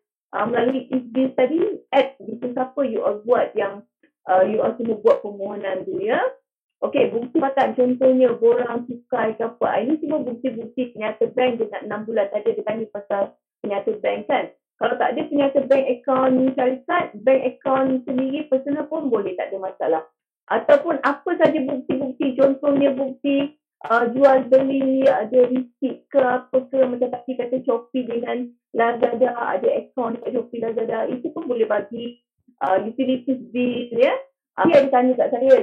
melalui ISBIS tadi, add bisnes apa you all buat yang you all semua buat permohonan tu ya. Okey, bukti pakan contohnya borang, cukai ke apa. Ini semua bukti-bukti penyata bank dengan 6 bulan tadi dia tanya pasal penyata bank kan. Kalau tak ada penyata bank akaun syarikat, bank akaun sendiri personal pun boleh, tak ada masalah. Ataupun apa saja bukti-bukti, contohnya bukti jual beli, ada receipt ke apa ke, macam tadi kata Shopee dengan Lazada, ada akaun dekat Shopee Lazada, itu pun boleh bagi utilities bill ya. Dia ada tanya kat saya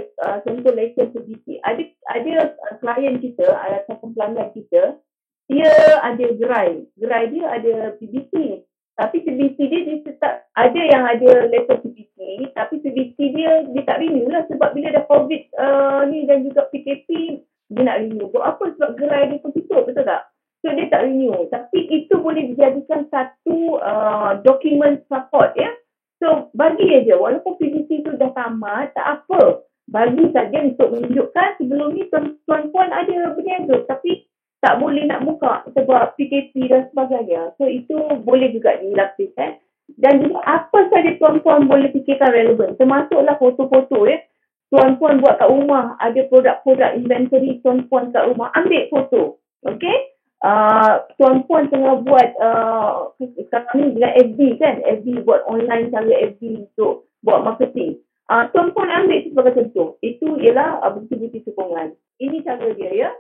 contoh license CBC. Ada klien kita, ataupun pelanggan kita, dia ada gerai dia ada PBC. Tapi CBC dia tetap ada yang ada letter CBC, tapi CBC dia tak renew lah sebab bila dah COVID ni dan juga PKP dia nak renew. Buat apa? Sebab gerai dia pun tutup, betul tak? So dia tak renew. Tapi itu boleh dijadikan satu dokumen support ya. So bagi aja walaupun PBC tu dah tamat, tak apa. bagi saja untuk menunjukkan sebelum ni tuan-puan ada berniaga tapi tak boleh nak buka sebab PKP dan sebagainya. So itu boleh juga dilakukan. Dan juga apa saja tuan-puan boleh fikirkan relevan. Termasuklah foto-foto ya. Tuan-puan buat kat rumah, ada produk-produk inventory tuan-puan kat rumah, ambil foto. Okay? Tuan-puan tengah buat sekarang ni dengan FB kan. FB buat online cara FB untuk buat marketing. Tuan-puan ambil sebagai contoh. Itu ialah bukti-bukti sokongan. Ini cara dia ya.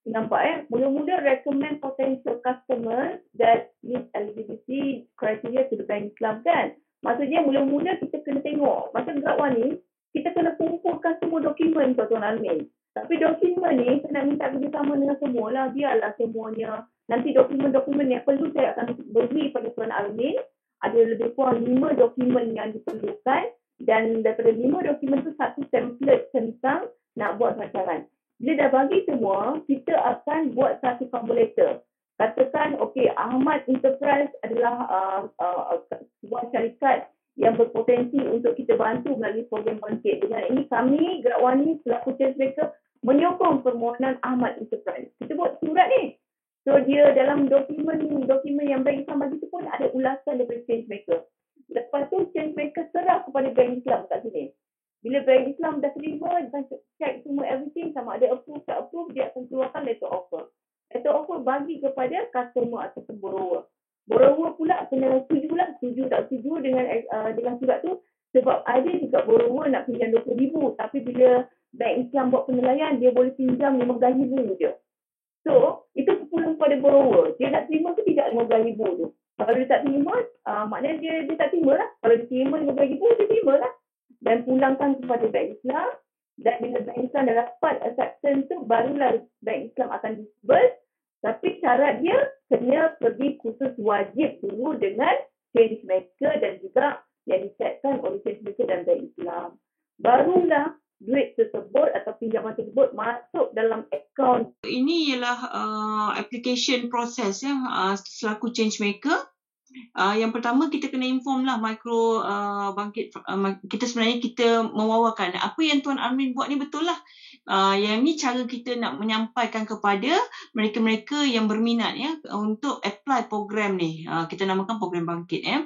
Nampak mula-mula recommend potential customers that meet eligibility criteria to the Bank Islam kan. Maksudnya mula-mula kita kena tengok. Macam Gerak ni, kita kena kumpulkan semua dokumen tuan Almin. Tapi dokumen ni, saya nak minta kerjasama dengan semua lah. Biarlah semuanya. Nanti dokumen-dokumen yang perlu saya akan beri pada tuan Almin. Ada lebih kurang 5 dokumen yang diperlukan. Dan daripada 5 dokumen tu, satu template tentang nak buat rancangan. Bila dah bagi semua, kita akan buat satu cover letter. Katakan, okey, Ahmad Enterprise adalah sebuah syarikat yang berpotensi untuk kita bantu melalui program bangkit. Dengan ini kami, Gerak Wani, selaku change maker, menyokong permohonan Ahmad Enterprise. Kita buat surat ni. So, dia dalam dokumen yang Bank Islam bagi tu pun ada ulasan daripada change maker. Lepas tu, change maker serah kepada Bank Islam kat sini. Bila Bank Islam dah terima, dah check semua everything, sama ada approve tak approve, dia akan keluarkan letter offer. Letter offer bagi kepada customer ataupun borrower. Borrower pula kena setuju tak setuju dengan surat tu. Sebab ada juga borrower nak pinjam RM20,000, tapi bila Bank Islam buat penilaian, dia boleh pinjam RM15,000 je. So, itu berpulang pada borrower. Dia nak terima ke tidak RM15,000 tu. Kalau dia tak terima, maknanya dia tak terima lah. Kalau dia terima RM15,000, dia terima lah. Dan pulangkan kepada Bank Islam. Dan bila Bank Islam dah dapat acceptance tu, barulah Bank Islam akan disburse. Tapi syarat dia kena pergi kursus wajib dulu dengan change maker dan juga yang disetkan oleh change maker dan Bank Islam. Barulah duit tersebut atau pinjaman tersebut masuk dalam akaun. Ini ialah application process ya, selaku change maker. Yang pertama kita kena inform lah micro bangkit. Kita sebenarnya kita mewawarkan apa yang Tuan Almin buat ni betul lah. Yang ni cara kita nak menyampaikan kepada mereka-mereka yang berminat ya untuk apply program ni. Kita namakan program bangkit ya.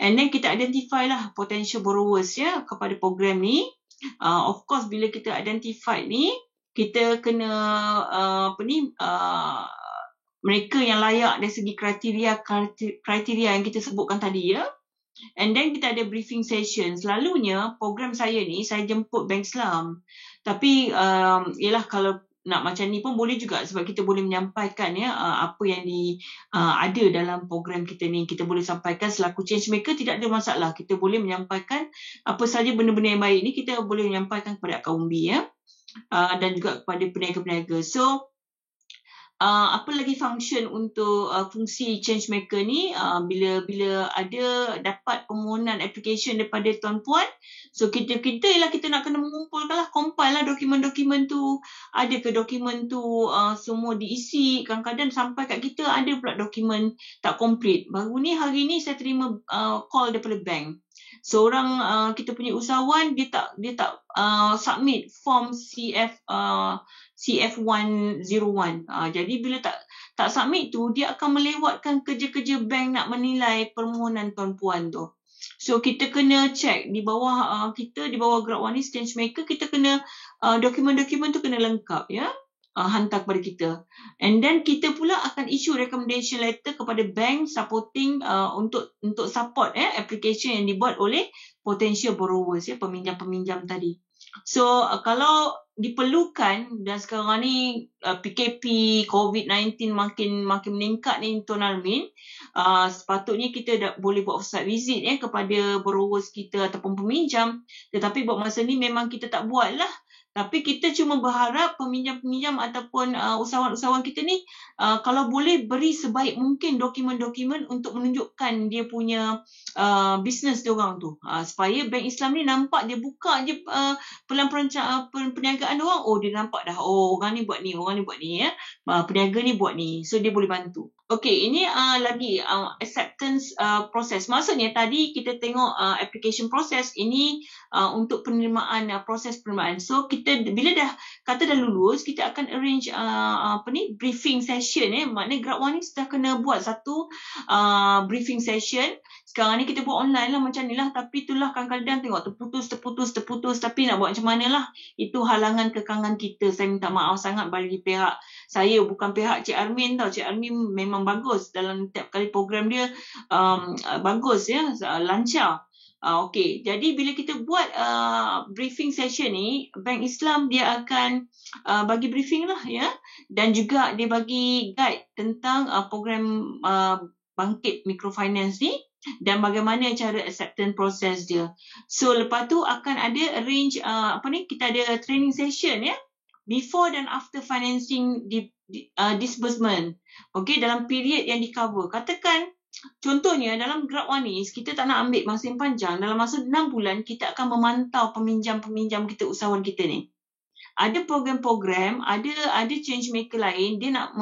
And then kita identify lah potential borrowers ya kepada program ni. Of course bila kita identify ni kita kena mereka yang layak dari segi kriteria yang kita sebutkan tadi ya. And then kita ada briefing session. Selalunya program saya ni saya jemput Bank Islam. Tapi ialah kalau nak macam ni pun boleh juga sebab kita boleh menyampaikan ya apa yang ada dalam program kita ni. Kita boleh sampaikan selaku change maker, tidak ada masalah. Kita boleh menyampaikan apa saja benda-benda yang baik ni kita boleh menyampaikan kepada akaun umbi ya. Dan juga kepada peniaga-peniaga. So apa lagi function untuk fungsi change maker ni bila ada dapat permohonan application daripada tuan-puan, so kita ialah kita nak kena mengumpulkan lah, compile lah dokumen-dokumen tu, ada ke dokumen tu semua diisi, kadang-kadang sampai kat kita ada pula dokumen tak complete. Baru ni hari ni saya terima call daripada bank. Seorang kita punya usahawan dia tak submit form CF101. Jadi bila tak submit tu, dia akan melewatkan kerja-kerja bank nak menilai permohonan tuan-puan tu. So kita kena check di bawah kita, di bawah Gerak Wani change maker, kita kena dokumen-dokumen tu kena lengkap ya. Hantar kepada kita. And then kita pula akan issue recommendation letter kepada bank supporting untuk support application yang dibuat oleh potential borrowers ya, peminjam-peminjam tadi. So kalau diperlukan dan sekarang ni PKP COVID-19 makin meningkat ni Tuan Almin, sepatutnya kita boleh buat site visit kepada borrowers kita ataupun peminjam, tetapi buat masa ni memang kita tak buat lah. Tapi kita cuma berharap peminjam-peminjam ataupun usahawan-usahawan kita ni kalau boleh beri sebaik mungkin dokumen-dokumen untuk menunjukkan dia punya bisnes diorang tu. Supaya Bank Islam ni nampak dia buka je pelan perniagaan diorang. Oh, dia nampak dah. Oh, orang ni buat ni, orang ni buat ni ya. Peniaga ni buat ni. So dia boleh bantu. Okey, ini lagi acceptance process. Maksudnya tadi kita tengok application process, ini untuk penerimaan, proses penerimaan. So kita bila dah kata dah lulus, kita akan arrange briefing session. Maknanya Grab One ni sudah kena buat satu briefing session. Sekarang ni kita buat online lah macam ni lah. Tapi itulah kadang-kadang tengok terputus. Tapi nak buat macam mana lah. Itu halangan kekangan kita. Saya minta maaf sangat bagi pihak saya, bukan pihak Cik Armin tau. Cik Armin memang bagus dalam tiap kali program dia, bagus ya, lancar. Okey, jadi bila kita buat briefing session ni, Bank Islam dia akan bagi briefing lah ya, dan juga dia bagi guide tentang program bangkit microfinance ni dan bagaimana cara acceptance proses dia. So lepas tu akan ada arrange kita ada training session ya, before dan after financing disbursement. Okey, dalam period yang di cover. Katakan contohnya dalam Grab One ni kita tak nak ambil masa yang panjang. Dalam masa 6 bulan kita akan memantau peminjam-peminjam kita, usahawan kita ni. Ada program-program, ada change maker lain, dia nak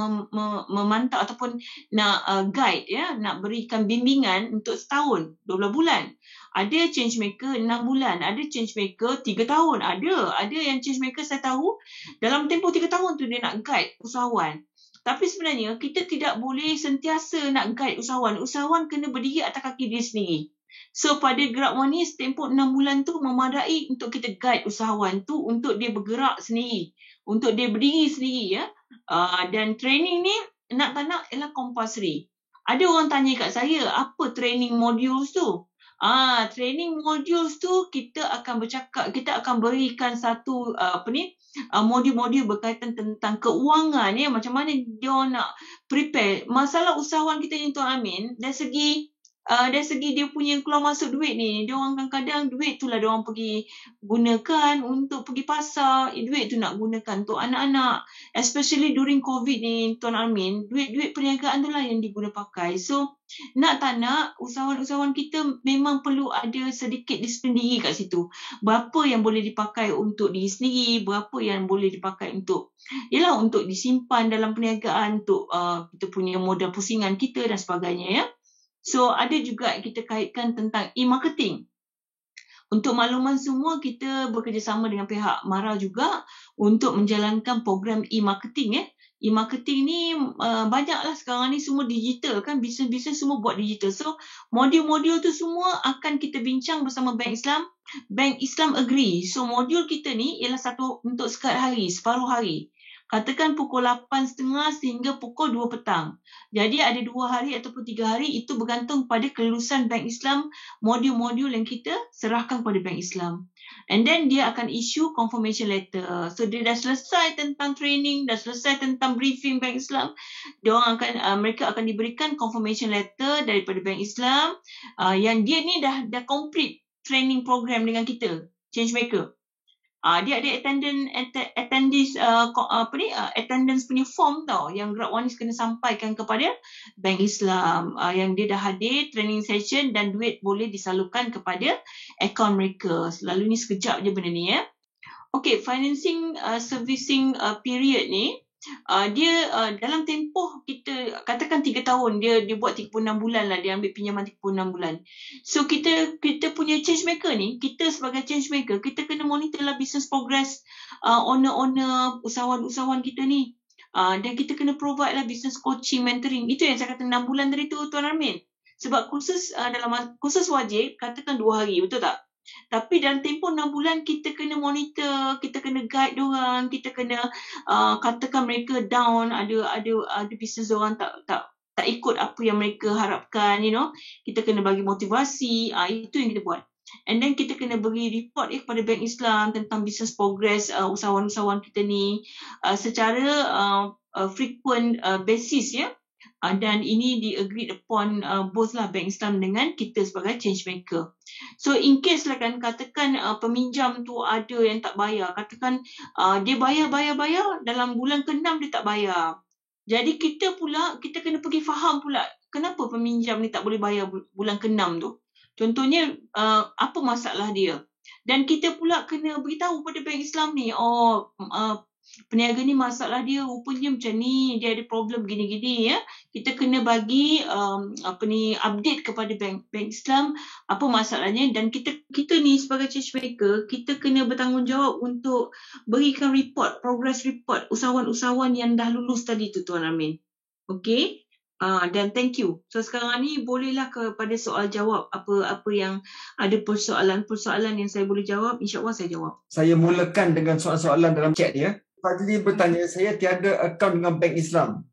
memantau ataupun nak guide ya, nak berikan bimbingan untuk setahun, 12 bulan. Ada change maker 6 bulan, ada change maker 3 tahun, ada yang change maker saya tahu dalam tempoh 3 tahun tu dia nak guide usahawan. Tapi sebenarnya kita tidak boleh sentiasa nak guide usahawan. Usahawan kena berdiri atas kaki dia sendiri. So pada Grab One ni tempoh 6 bulan tu memadai untuk kita guide usahawan tu untuk dia bergerak sendiri, untuk dia berdiri sendiri ya. Dan training ni nak tak nak ialah compulsory. Ada orang tanya kat saya, apa training modules tu? Training modules tu kita akan bercakap, kita akan berikan satu modul-modul berkaitan tentang keuangan ya, macam mana dia nak prepare. Masalah usahawan kita ni Tuan Amin, dari segi dia punya keluar masuk duit ni, dia orang kadang-kadang duit tu lah dia orang pergi gunakan untuk pergi pasar, duit tu nak gunakan untuk anak-anak, especially during COVID ni Tuan Amin, duit perniagaan tu lah yang diguna pakai. So nak tak nak usahawan-usahawan kita memang perlu ada sedikit disiplin diri kat situ. Berapa yang boleh dipakai untuk diri sendiri, berapa yang boleh dipakai untuk disimpan dalam perniagaan, untuk kita punya modal pusingan kita dan sebagainya ya. So ada juga kita kaitkan tentang e-marketing. Untuk makluman semua, kita bekerjasama dengan pihak MARA juga untuk menjalankan program e-marketing ya. E-marketing ni banyaklah sekarang ni semua digital kan, bisnes-bisnes semua buat digital. So modul-modul tu semua akan kita bincang bersama Bank Islam. Bank Islam agree. So modul kita ni ialah satu untuk separuh hari. Katakan pukul 8.30 sehingga pukul 2 petang. Jadi ada 2 hari ataupun 3 hari, itu bergantung pada kelulusan Bank Islam, modul-modul yang kita serahkan kepada Bank Islam. And then dia akan issue confirmation letter. So dia dah selesai tentang training, dah selesai tentang briefing Bank Islam, mereka akan diberikan confirmation letter daripada Bank Islam yang dia ni dah complete training program dengan kita, change maker. Dia ada attendance punya form tau, yang Grab One kena sampaikan kepada Bank Islam, yang dia dah hadir training session dan duit boleh disalurkan kepada akaun mereka. Selalu ni sekejap je benda ni ya. Okey, financing servicing period ni dia dalam tempoh kita katakan 3 tahun, dia buat 36 bulan lah, dia ambil pinjaman 36 bulan. So kita punya change maker ni, kita sebagai change maker, kita kena monitor lah business progress owner-owner, usahawan-usahawan kita ni. Dan kita kena provide lah business coaching, mentoring. Itu yang saya kata 6 bulan tadi tu Tuan Armin. Sebab dalam kursus wajib katakan 2 hari, betul tak? Tapi dalam tempoh 6 bulan kita kena monitor, kita kena guide diorang, kita kena katakan mereka down, ada bisnes diorang tak ikut apa yang mereka harapkan, kita kena bagi motivasi, itu yang kita buat. And then kita kena beri report kepada Bank Islam tentang business progress usahawan-usahawan kita ni secara frequent basis ya. Dan ini di-agreed upon both lah Bank Islam dengan kita sebagai change maker. So in case lah kan katakan peminjam tu ada yang tak bayar, katakan dia bayar dalam bulan ke-6 dia tak bayar. Jadi kita kena pergi faham pula kenapa peminjam ni tak boleh bayar bulan ke-6 tu. Contohnya apa masalah dia. Dan kita pula kena beritahu pada Bank Islam ni, peniaga ni masalah dia rupanya macam ni, dia ada problem gini-gini ya. Kita kena bagi update kepada Bank Islam apa masalahnya, dan kita ni sebagai change maker, kita kena bertanggungjawab untuk berikan report, progress report usahawan-usahawan yang dah lulus tadi tu Tuan Amin. Okey. Dan thank you. So sekarang ni bolehlah kepada soal jawab, apa yang ada persoalan yang saya boleh jawab, insya-Allah saya jawab. Saya mulakan dengan soalan-soalan dalam chat ya. Fadli bertanya, saya tiada akaun dengan Bank Islam.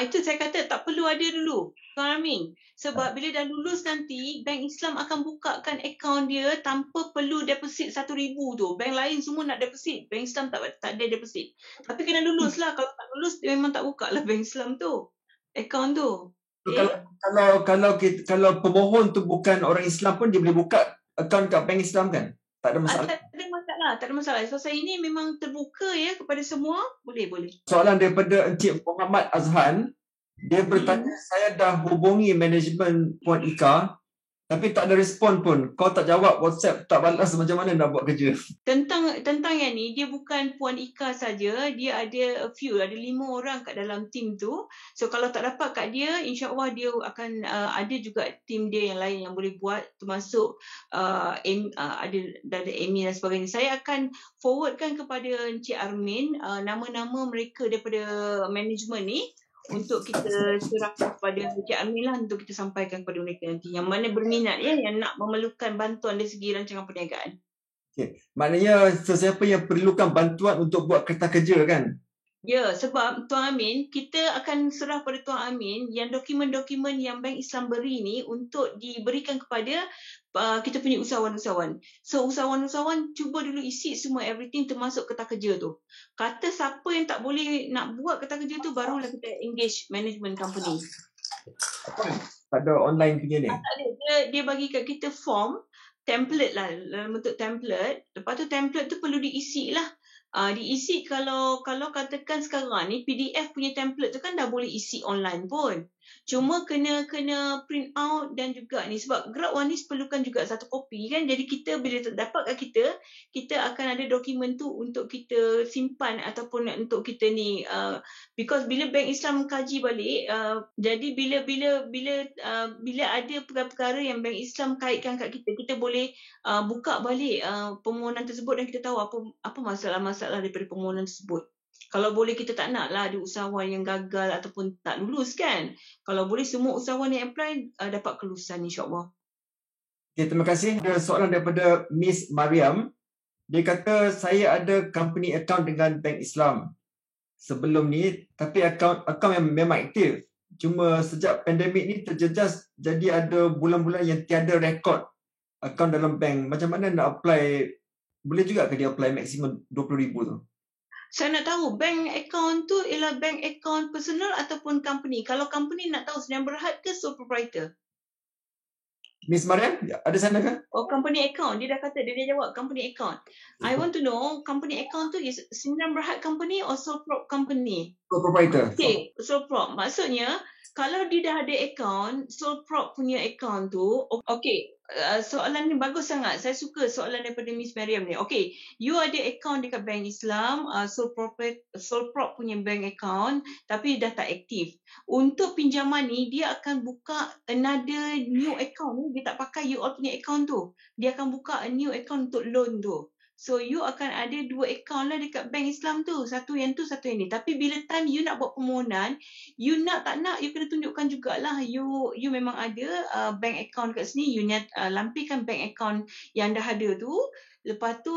Itu saya kata tak perlu ada dulu, Tuan Amin. Sebab bila dah lulus nanti, Bank Islam akan bukakan akaun dia tanpa perlu deposit 1,000 tu. Bank lain semua nak deposit, Bank Islam tak ada deposit. Tapi kena lulus lah. Kalau tak lulus, dia memang tak buka lah Bank Islam tu, akaun tu. Okay? Kalau pemohon tu bukan orang Islam pun dia boleh buka akaun kat Bank Islam kan? Tak ada masalah. Tak ada masalah. So saya ini memang terbuka ya kepada semua. Boleh. Soalan daripada Encik Muhammad Azhan. Dia bertanya, saya dah hubungi manajemen Puan Ika tapi tak ada respon pun. Kau tak jawab WhatsApp, tak balas, macam mana nak buat kerja? Tentang yang ni, dia bukan Puan Ika saja, dia ada 5 orang kat dalam tim tu. So kalau tak dapat kat dia, insya-Allah dia akan ada juga tim dia yang lain yang boleh buat, termasuk ada Amy dan sebagainya. Saya akan forwardkan kepada Encik Armin nama-nama mereka daripada manajemen ni, untuk kita serahkan kepada Encik Armin lah, untuk kita sampaikan kepada mereka nanti yang mana berminat ya, yang nak memerlukan bantuan dari segi rancangan perniagaan. Okay. Maknanya sesiapa yang perlukan bantuan untuk buat kertas kerja kan? Ya, sebab Tuan Amin, kita akan serah pada Tuan Amin yang dokumen-dokumen yang Bank Islam beri ni untuk diberikan kepada kita punya usahawan-usahawan. So usahawan-usahawan cuba dulu isi semua everything termasuk kertas kerja tu. Kata siapa yang tak boleh nak buat kertas kerja tu, barulah kita engage management company. Tak ada online punya ni? Tak ada. Dia bagi kat kita form, template lah, dalam bentuk template. Lepas tu template tu perlu diisi lah. Diisi kalau katakan sekarang ni PDF punya template tu kan dah boleh isi online pun. Cuma kena print out dan juga ni, sebab gerak wanis perlukan juga satu kopi kan. Jadi kita bila dapat kat kita akan ada dokumen tu untuk kita simpan ataupun untuk kita ni because bila Bank Islam kaji balik, jadi bila ada perkara-perkara yang Bank Islam kaitkan kat kita boleh buka balik permohonan tersebut dan kita tahu apa masalah-masalah daripada permohonan tersebut. Kalau boleh kita tak naklah ada usahawan yang gagal ataupun tak lulus kan. Kalau boleh semua usahawan yang apply dapat kelulusan, insya-Allah. Okay, terima kasih. Ada soalan daripada Miss Mariam. Dia kata saya ada company account dengan Bank Islam sebelum ni, tapi akaun yang memang aktif. Cuma sejak pandemik ni terjejas, jadi ada bulan-bulan yang tiada rekod akaun dalam bank. Macam mana nak apply? Boleh juga ke dia apply maksimum 20,000 tu? Saya nak tahu bank account tu ialah bank account personal ataupun company. Kalau company nak tahu Sdn Bhd ke sole proprietor? Miss Mariam, ada sana kan? Oh, company account. Dia dah kata, dia jawab company account. I want to know company account tu is Sdn Bhd company or sole prop company? Sole proprietor. Okay, sole prop. Maksudnya kalau dia dah ada account, sole prop punya account tu, okay. Soalan ni bagus sangat. Saya suka soalan daripada Miss Mariam ni. Okay, you ada account dekat Bank Islam, sole prop punya bank account, tapi dah tak aktif. Untuk pinjaman ni, dia akan buka another new account ni. Dia tak pakai you all punya account tu. Dia akan buka a new account untuk loan tu. So you akan ada 2 account lah dekat Bank Islam tu. Satu yang tu, satu yang ni. Tapi bila time you nak buat permohonan, you nak tak nak, you kena tunjukkan jugalah you memang ada bank account kat sini. You lampikan bank account yang dah ada tu. Lepas tu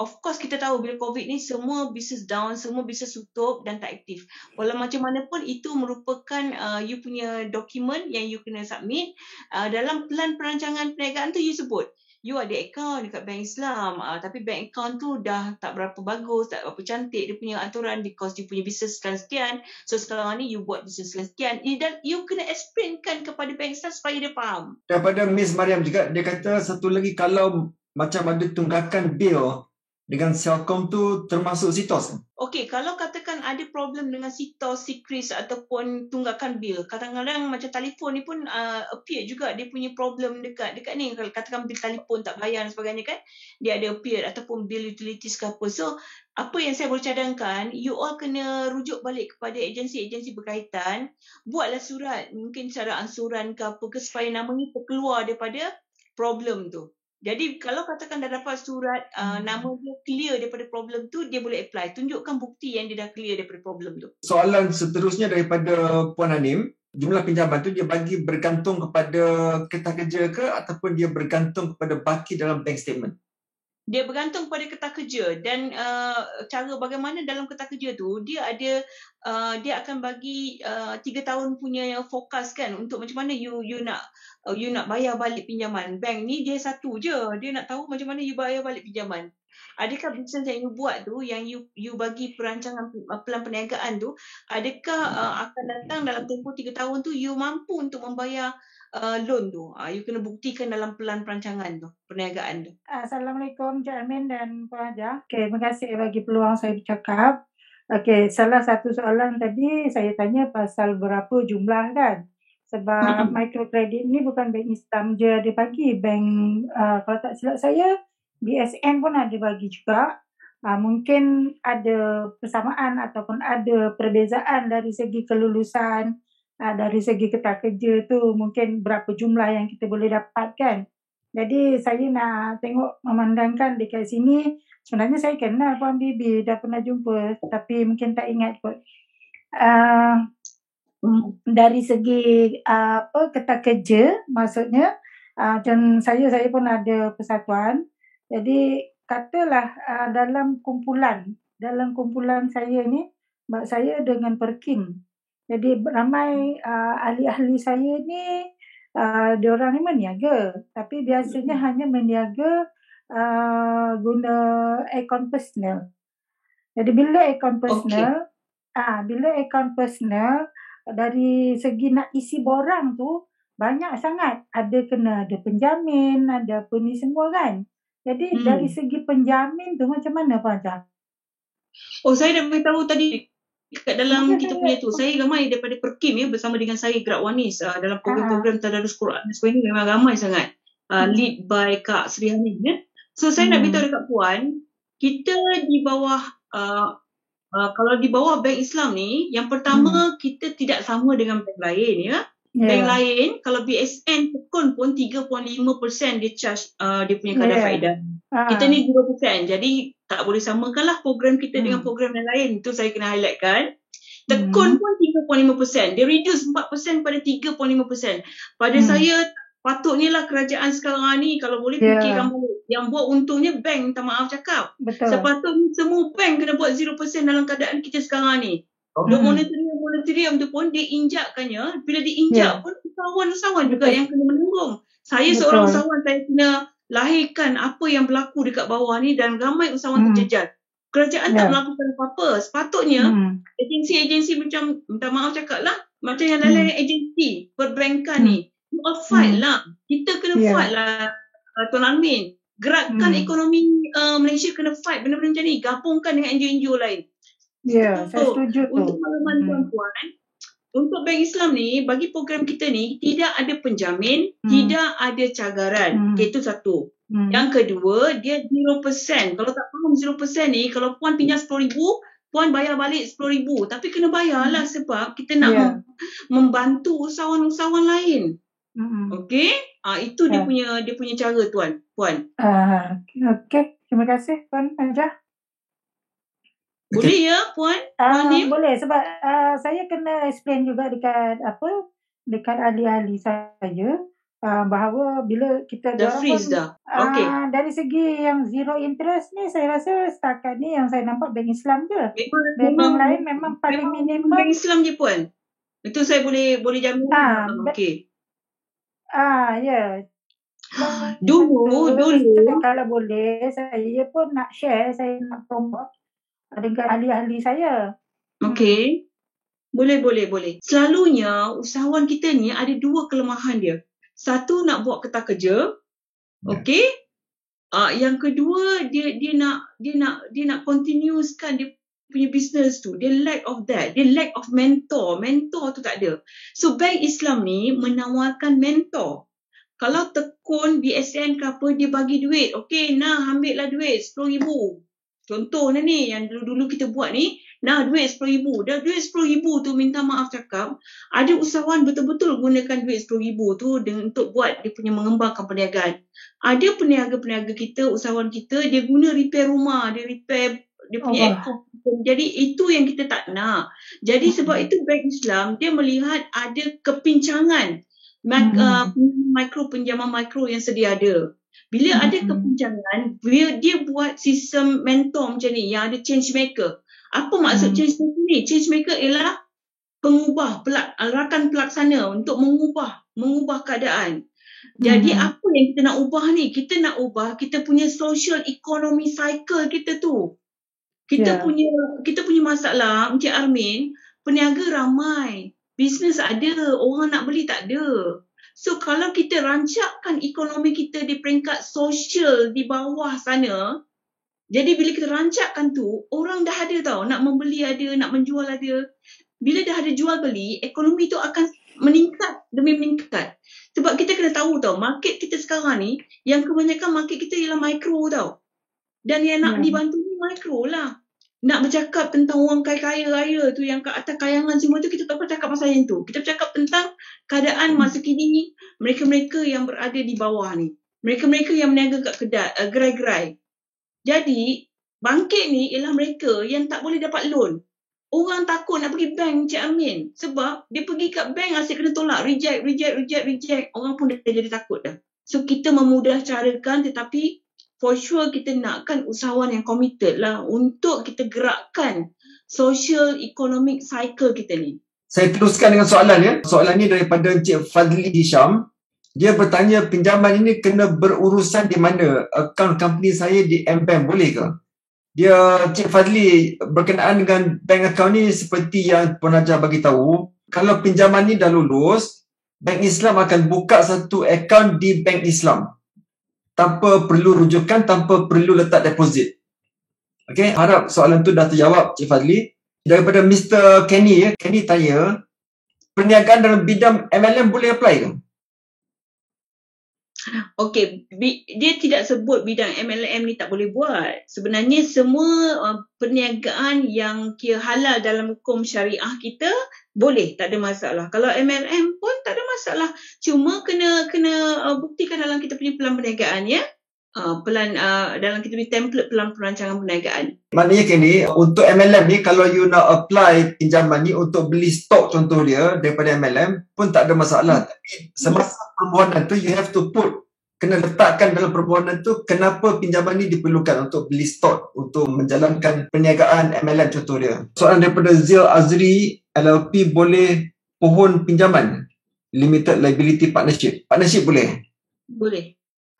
of course kita tahu bila COVID ni semua business down, semua business tutup dan tak aktif. Walau macam mana pun itu merupakan you punya dokumen yang you kena submit. Dalam plan perancangan perniagaan tu you sebut you ada akaun dekat bank Islam, tapi bank account tu dah tak berapa bagus, tak berapa cantik dia punya aturan because you punya business sekian-sekian. So sekarang ni you buat business sekian-sekian. Dan you kena explainkan kepada bank Islam supaya dia faham. Daripada Miss Mariam juga, dia kata satu lagi, kalau macam ada tunggakan bil dengan Celcom tu termasuk CITOS? Okey, kalau katakan ada problem dengan CITOS, Secris ataupun tunggakan bil, kadang-kadang macam telefon ni pun appear juga dia punya problem dekat ni. Kalau katakan bil telefon tak bayar dan sebagainya kan, dia ada appear ataupun bil utilities ke apa. So, apa yang saya boleh cadangkan, you all kena rujuk balik kepada agensi-agensi berkaitan, buatlah surat, mungkin secara ansuran ke apa ke, supaya nama ni terkeluar daripada problem tu. Jadi kalau katakan dah dapat surat nama dia clear daripada problem tu, dia boleh apply. Tunjukkan bukti yang dia dah clear daripada problem tu. Soalan seterusnya daripada Puan Hanim, jumlah pinjaman tu dia bagi bergantung kepada ketah kerja ke ataupun dia bergantung kepada baki dalam bank statement? Dia bergantung pada ketah kerja dan cara bagaimana dalam ketah kerja tu dia ada dia akan bagi 3 tahun punya fokus kan untuk macam mana you nak bayar balik pinjaman. Bank ni dia satu je, dia nak tahu macam mana you bayar balik pinjaman. Adakah bisnes yang you buat tu, yang you bagi perancangan pelan perniagaan tu, adakah akan datang dalam tempoh 3 tahun tu you mampu untuk membayar loan tu. You kena buktikan dalam pelan perancangan tu, perniagaan tu. Assalamualaikum Cik Amin dan Puan Hajah. Okay, terima kasih bagi peluang saya bercakap. Okay, salah satu soalan tadi saya tanya pasal berapa jumlah kan. Sebab microkredit ni bukan bank Islam je ada bagi. Bank, kalau tak silap saya, BSN pun ada bagi juga. Mungkin ada persamaan ataupun ada perbezaan dari segi kelulusan, dari segi ketah kerja tu mungkin berapa jumlah yang kita boleh dapatkan. Jadi saya nak tengok memandangkan dekat sini, sebenarnya saya kenal Puan Bibi, dah pernah jumpa tapi mungkin tak ingat kot. Dari segi ketah kerja maksudnya, dan saya pun ada persatuan. Jadi katalah dalam kumpulan saya ni, saya dengan Perkim. Jadi ramai ahli-ahli saya ni, diorang ni meniaga. Tapi biasanya hanya meniaga guna akaun personal. Jadi bila akaun personal, dari segi nak isi borang tu, banyak sangat. Ada penjamin, ada apa ni semua kan. Jadi dari segi penjamin tu macam mana Pak Hajah? Oh, saya dah beritahu tadi. Kat dalam kita punya tu, saya ramai daripada Perkim bersama dengan saya Gerak Wanis dalam program-program Tadarus Quran dan sebagainya, memang ramai sangat lead by Kak Sri Hanim So saya nak beritahu dekat Puan, kita di bawah kalau di bawah bank Islam ni, yang pertama kita tidak sama dengan bank lain Bank lain kalau BSN pun 3.5% dia charge dia punya kadar faedah. Kita ni 0%. Jadi tak boleh samakanlah program kita dengan program yang lain. Itu saya kena highlightkan. Tekun pun 3.5%. Dia reduce 4% pada 3.5%. Pada saya patutnya lah kerajaan sekarang ni kalau boleh fikirkan balik. Yang buat untungnya bank, minta maaf cakap. Betul. Sepatutnya semua bank kena buat 0% dalam keadaan kita sekarang ni. Monetorium tu pun dia injakkannya, bila diinjak pun usahawan juga yang kena menanggung. Saya seorang usahawan, saya kena lahirkan apa yang berlaku dekat bawah ni dan ramai usahawan terjejas. Kerajaan tak melakukan apa-apa. Sepatutnya agensi-agensi macam, minta maaf cakap lah, macam yang lain agensi perbankan ni, you all fight lah. Kita kena fight lah Tuan Amin. Gerakan ekonomi Malaysia kena fight benda-benda macam ni. Gabungkan dengan NGO-NGO lain. Ya, saya setuju tu. Untuk makluman tuan-tuan, untuk bank Islam ni, bagi program kita ni, tidak ada penjamin, tidak ada cagaran. Okay, itu satu. Yang kedua, dia 0%. Kalau tak faham 0% ni, kalau puan pinjam RM10,000, puan bayar balik RM10,000. Tapi kena bayarlah sebab kita nak membantu usahawan-usahawan lain. Okey? Itu dia punya cara puan. Okey, terima kasih Puan Hajah. Boleh ya Puan? Boleh sebab saya kena explain juga dekat ahli-ahli saya bahawa bila kita dah freeze dah. Okey. Dari segi yang zero interest ni saya rasa setakat ni yang saya nampak bank Islam je. Memang lain memang paling minimum bank Islam je Puan. Itu saya boleh jamin. Okey. Ya. Dulu Kalau boleh, saya pun nak share, saya nak promote dengan ahli-ahli saya. okey. Boleh. Selalunya usahawan kita ni ada dua kelemahan dia. Satu, nak buat ketah kerja. Okey. Yang kedua, dia nak continuekan dia punya business tu. Dia lack of that. Dia lack of mentor. Mentor tu tak ada. So Bank Islam ni menawarkan mentor. Kalau tekun BSN ke apa, dia bagi duit. Okey, nah ambil lah duit RM10,000. Contohnya ni, yang dulu-dulu kita buat ni, nah duit RM10,000. Dah duit RM10,000 tu, minta maaf cakap, ada usahawan betul-betul gunakan duit RM10,000 tu untuk buat dia punya mengembangkan perniagaan. Ada peniaga-peniaga kita, usahawan kita, dia guna repair rumah, dia repair dia punya ekor. Jadi itu yang kita tak nak. Jadi sebab itu Bank Islam, dia melihat ada kepincangan pinjaman mikro yang sedia ada. Bila ada kepincangan, dia buat sistem mentor macam ni yang ada change maker. Apa maksud change maker ni? Change maker ialah pengubah, rakan pelaksana untuk mengubah keadaan. Jadi apa yang kita nak ubah ni? Kita nak ubah kita punya social economy cycle kita tu. Kita punya masalah, Encik Armin, peniaga ramai. Bisnes ada, orang nak beli tak ada. So kalau kita rancakkan ekonomi kita di peringkat sosial di bawah sana, jadi bila kita rancakkan tu, orang dah ada tau, nak membeli ada, nak menjual ada. Bila dah ada jual beli, ekonomi tu akan meningkat demi meningkat. Sebab kita kena tahu tau, market kita sekarang ni, yang kebanyakan market kita ialah mikro tau. Dan yang nak dibantu ni mikro lah. Nak bercakap tentang orang kaya raya tu yang kat atas kayangan semua tu, kita tak perlu cakap pasal yang tu. Kita bercakap tentang keadaan masa kini, mereka-mereka yang berada di bawah ni. Mereka-mereka yang meniaga kat kedai, gerai-gerai. Jadi, bangkit ni ialah mereka yang tak boleh dapat loan. Orang takut nak pergi bank, Encik Amin. Sebab dia pergi kat bank asyik kena tolak. Reject. Orang pun dah jadi takut dah. So, kita memudah carakan, tetapi for sure kita nakkan usahawan yang committed lah untuk kita gerakkan social economic cycle kita ni. Saya teruskan dengan soalan ya. Soalan ni daripada Encik Fadli Hisham. Dia bertanya pinjaman ini kena berurusan di mana? Akaun company saya di M-Bank boleh ke? Dia Encik Fadli berkenaan dengan bank account ni seperti yang penaja bagi tahu, kalau pinjaman ni dah lulus, Bank Islam akan buka satu akaun di Bank Islam. Tanpa perlu rujukan, tanpa perlu letak deposit. Okey, harap soalan tu dah terjawab Cik Fadli. Daripada Mr. Kenny ya. Kenny tanya, perniagaan dalam bidang MLM boleh apply ke? Okey, dia tidak sebut bidang MLM ni tak boleh buat. Sebenarnya semua perniagaan yang kira halal dalam hukum syariah kita boleh, tak ada masalah. Kalau MLM pun tak ada masalah. Cuma kena buktikan dalam kita punya pelan perniagaan ya. Dalam kita punya template pelan perancangan perniagaan. Maknanya Kenny, untuk MLM ni kalau you nak apply pinjaman ni untuk beli stok contoh dia daripada MLM pun tak ada masalah. Tapi semasa permohonan tu you have to kena letakkan dalam permohonan tu kenapa pinjaman ni diperlukan untuk beli stok untuk menjalankan perniagaan MLM contoh dia. Soalan daripada Zil Azri, LLP boleh pohon pinjaman limited liability partnership. Partnership boleh? Boleh.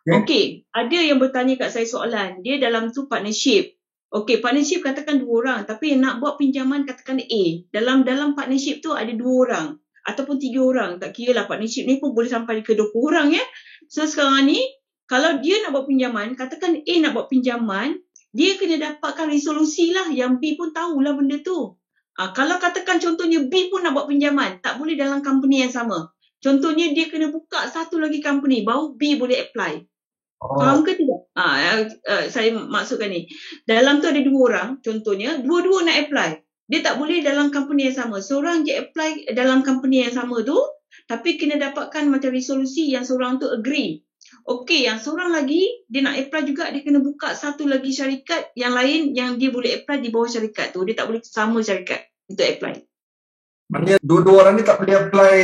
Okey, ada yang bertanya kat saya soalan. Dia dalam tu partnership. Okey, partnership katakan 2 orang, tapi yang nak buat pinjaman katakan A. Dalam partnership tu ada 2 orang ataupun 3 orang. Tak kira lah partnership ni pun boleh sampai ke 20 orang ya. So sekarang ni kalau dia nak buat pinjaman, katakan A nak buat pinjaman, dia kena dapatkan resolusi lah yang B pun tahulah benda tu. Kalau katakan contohnya B pun nak buat pinjaman, tak boleh dalam company yang sama. Contohnya dia kena buka satu lagi company, baru B boleh apply. Faham ke tidak? Saya maksudkan ni. Dalam tu ada 2 orang, contohnya, dua-dua nak apply. Dia tak boleh dalam company yang sama. Seorang je apply dalam company yang sama tu, tapi kena dapatkan macam resolusi yang seorang tu agree. Okey, yang seorang lagi, dia nak apply juga, dia kena buka satu lagi syarikat yang lain yang dia boleh apply di bawah syarikat tu. Dia tak boleh sama syarikat untuk apply. Maknanya dua-dua orang ni tak boleh apply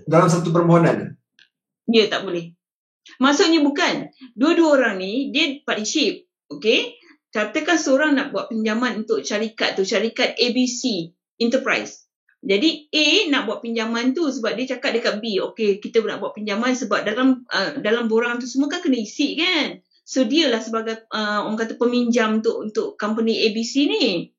dalam satu permohonan? Ya, tak boleh. Maksudnya bukan. Dua-dua orang ni, dia partnership. Okey? Katakan seorang nak buat pinjaman untuk syarikat tu, syarikat ABC Enterprise. Jadi A nak buat pinjaman tu sebab dia cakap dekat B, okey kita nak buat pinjaman sebab dalam borang tu semua kan kena isi kan. So dia lah sebagai orang kata peminjam untuk company ABC ni.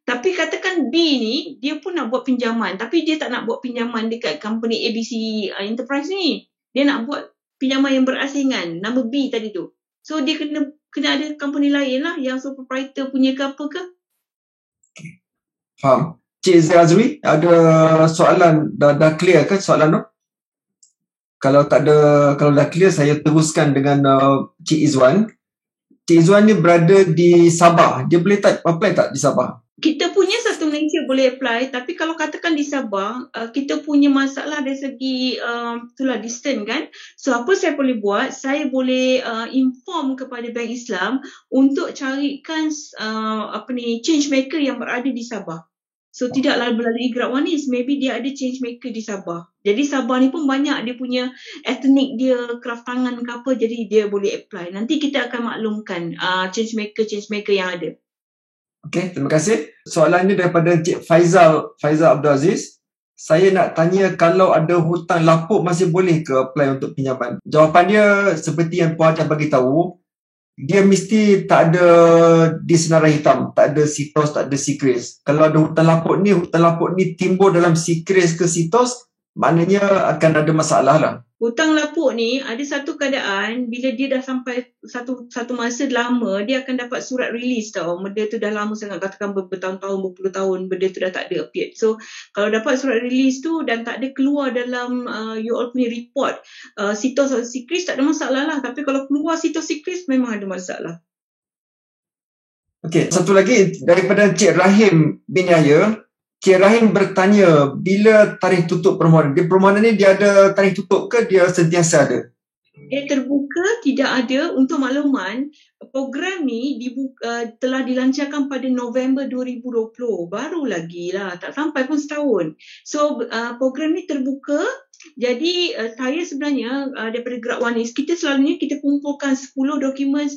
Tapi katakan B ni dia pun nak buat pinjaman tapi dia tak nak buat pinjaman dekat company ABC Enterprise ni. Dia nak buat pinjaman yang berasingan, nama B tadi tu. So dia kena ada company lain lah yang sole proprietor punya ke apa ke. Faham. Cik Azri, ada soalan, dah clear ke soalan tu? Kalau dah clear, saya teruskan dengan Cik Izwan. Cik Izwan ni berada di Sabah. Dia boleh apply tak di Sabah? Kita punya satu Malaysia boleh apply, tapi kalau katakan di Sabah, kita punya masalah dari segi itulah distance kan. So apa saya boleh buat? Saya boleh inform kepada Bank Islam untuk carikan change maker yang berada di Sabah. So tidaklah melalui Gerak Wanis, maybe dia ada change maker di Sabah. Jadi Sabah ni pun banyak dia punya etnik dia, craft tangan ke apa, jadi dia boleh apply. Nanti kita akan maklumkan change maker yang ada. Okey, terima kasih. Soalannya daripada Encik Faizal Abdul Aziz. Saya nak tanya kalau ada hutang lapuk masih boleh ke apply untuk pinjaman? Jawapan dia seperti yang Puan Hajar bagi tahu, dia mesti tak ada di senarai hitam, tak ada sitos, tak ada sikris. Kalau ada hutang lapuk ni timbul dalam sikris ke sitos, maknanya akan ada masalah lah. Hutang lapuk ni ada satu keadaan bila dia dah sampai satu masa lama, dia akan dapat surat release tau. Benda tu dah lama sangat, katakan bertahun-tahun, berpuluh tahun, benda tu dah tak ada appeared. So kalau dapat surat release tu dan tak ada keluar dalam you all punya report sitos atau sikris, tak ada masalah lah. Tapi kalau keluar sitos sikris memang ada masalah. Okey, satu lagi daripada Encik Rahim bin Yahya. Cik Rahim bertanya, bila tarikh tutup permohonan? Permohonan ni dia ada tarikh tutup ke dia sentiasa ada? Dia terbuka, tidak ada. Untuk makluman, program ni telah dilancarkan pada November 2020. Baru lagi lah, tak sampai pun setahun. So, program ni terbuka. Jadi, saya sebenarnya daripada Gerak Wanis, kita selalunya kita kumpulkan 10 dokumen, 10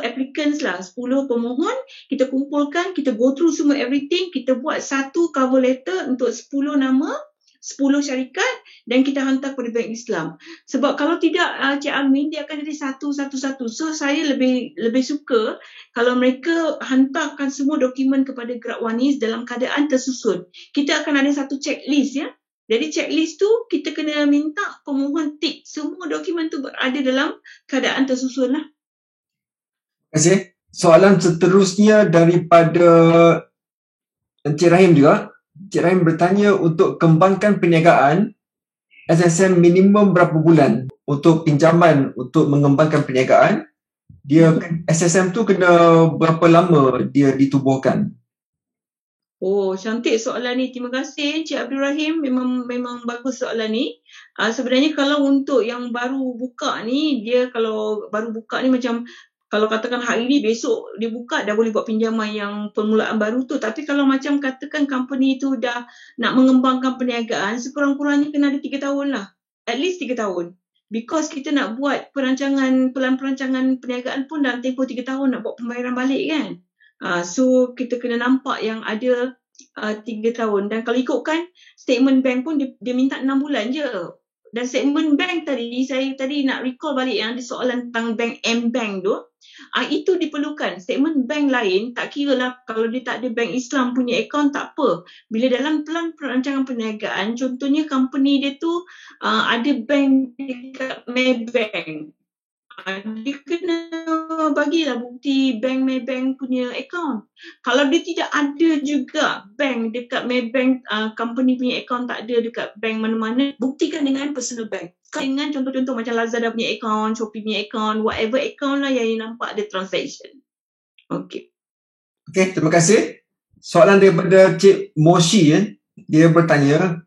applicants lah, 10 pemohon. Kita kumpulkan, kita go through semua everything. Kita buat satu cover letter untuk 10 nama, 10 syarikat dan kita hantar kepada Bank Islam. Sebab kalau tidak Cik Amin, dia akan jadi satu. So saya lebih suka kalau mereka hantarkan semua dokumen kepada Gerak Wanis dalam keadaan tersusun. Kita akan ada satu checklist ya. Jadi checklist tu kita kena minta pemohon tik semua dokumen tu berada dalam keadaan tersusun lah. Terima kasih. Soalan seterusnya daripada Encik Rahim juga. Encik Rahim bertanya, untuk kembangkan perniagaan, SSM minimum berapa bulan untuk pinjaman untuk mengembangkan perniagaan? Dia SSM tu kena berapa lama dia ditubuhkan? Oh, cantik soalan ni. Terima kasih Encik Abdul Rahim. Memang bagus soalan ni. Sebenarnya kalau untuk yang baru buka ni, dia kalau baru buka ni macam kalau katakan hari ni, besok dia buka dah boleh buat pinjaman yang permulaan baru tu. Tapi kalau macam katakan company tu dah nak mengembangkan perniagaan, sekurang-kurangnya kena ada 3 tahun lah. At least 3 tahun. Because kita nak buat perancangan perniagaan pun dalam tempoh 3 tahun nak buat pembayaran balik kan. So kita kena nampak yang ada 3 tahun. Dan kalau ikutkan statement bank pun dia minta 6 bulan je. Dan statement bank tadi, saya tadi nak recall balik yang ada soalan tentang bank M-Bank tu. Itu diperlukan. Statement bank lain, tak kira lah kalau dia tak ada Bank Islam punya akaun, tak apa. Bila dalam plan perancangan perniagaan, contohnya company dia tu ada bank dekat Maybank. Dia kena bagilah bukti bank Maybank punya akaun. Kalau dia tidak ada juga bank dekat Maybank, company punya akaun tak ada dekat bank mana-mana, buktikan dengan personal bank. Dengan contoh-contoh macam Lazada punya akaun, Shopee punya akaun, whatever akaun lah yang nampak ada transaction. Okey, terima kasih. Soalan daripada Cik Moshi, dia bertanya,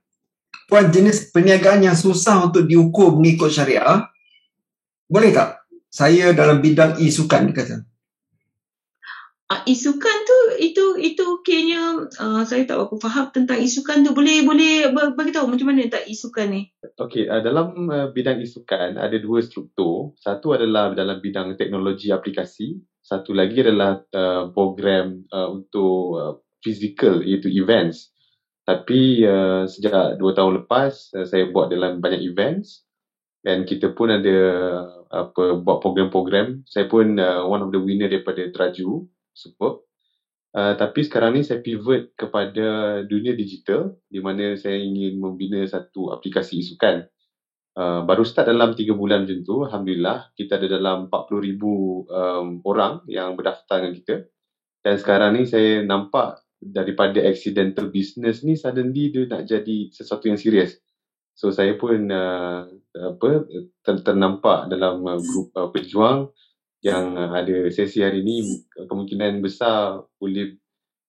Puan, jenis perniagaan yang susah untuk diukur mengikut syariah, boleh tak? Saya dalam bidang e-sukan, dia kata. E-sukan tu itu okeynya, saya tak berapa faham tentang e-sukan tu. Boleh bagi tahu macam mana tak e-sukan ni? Okey, dalam bidang e-sukan ada 2 struktur. Satu adalah dalam bidang teknologi aplikasi, satu lagi adalah program untuk physical, iaitu events. Tapi sejak 2 tahun lepas, saya buat dalam banyak events dan kita pun ada buat program-program. Saya pun one of the winner daripada Teraju, superb. Tapi sekarang ni saya pivot kepada dunia digital di mana saya ingin membina satu aplikasi isukan. Baru start dalam 3 bulan macam tu, Alhamdulillah. Kita ada dalam 40,000 orang yang berdaftar dengan kita. Dan sekarang ni saya nampak daripada accidental business ni suddenly dia nak jadi sesuatu yang serius. So saya pun ternampak dalam grup pejuang yang ada sesi hari ni, kemungkinan besar boleh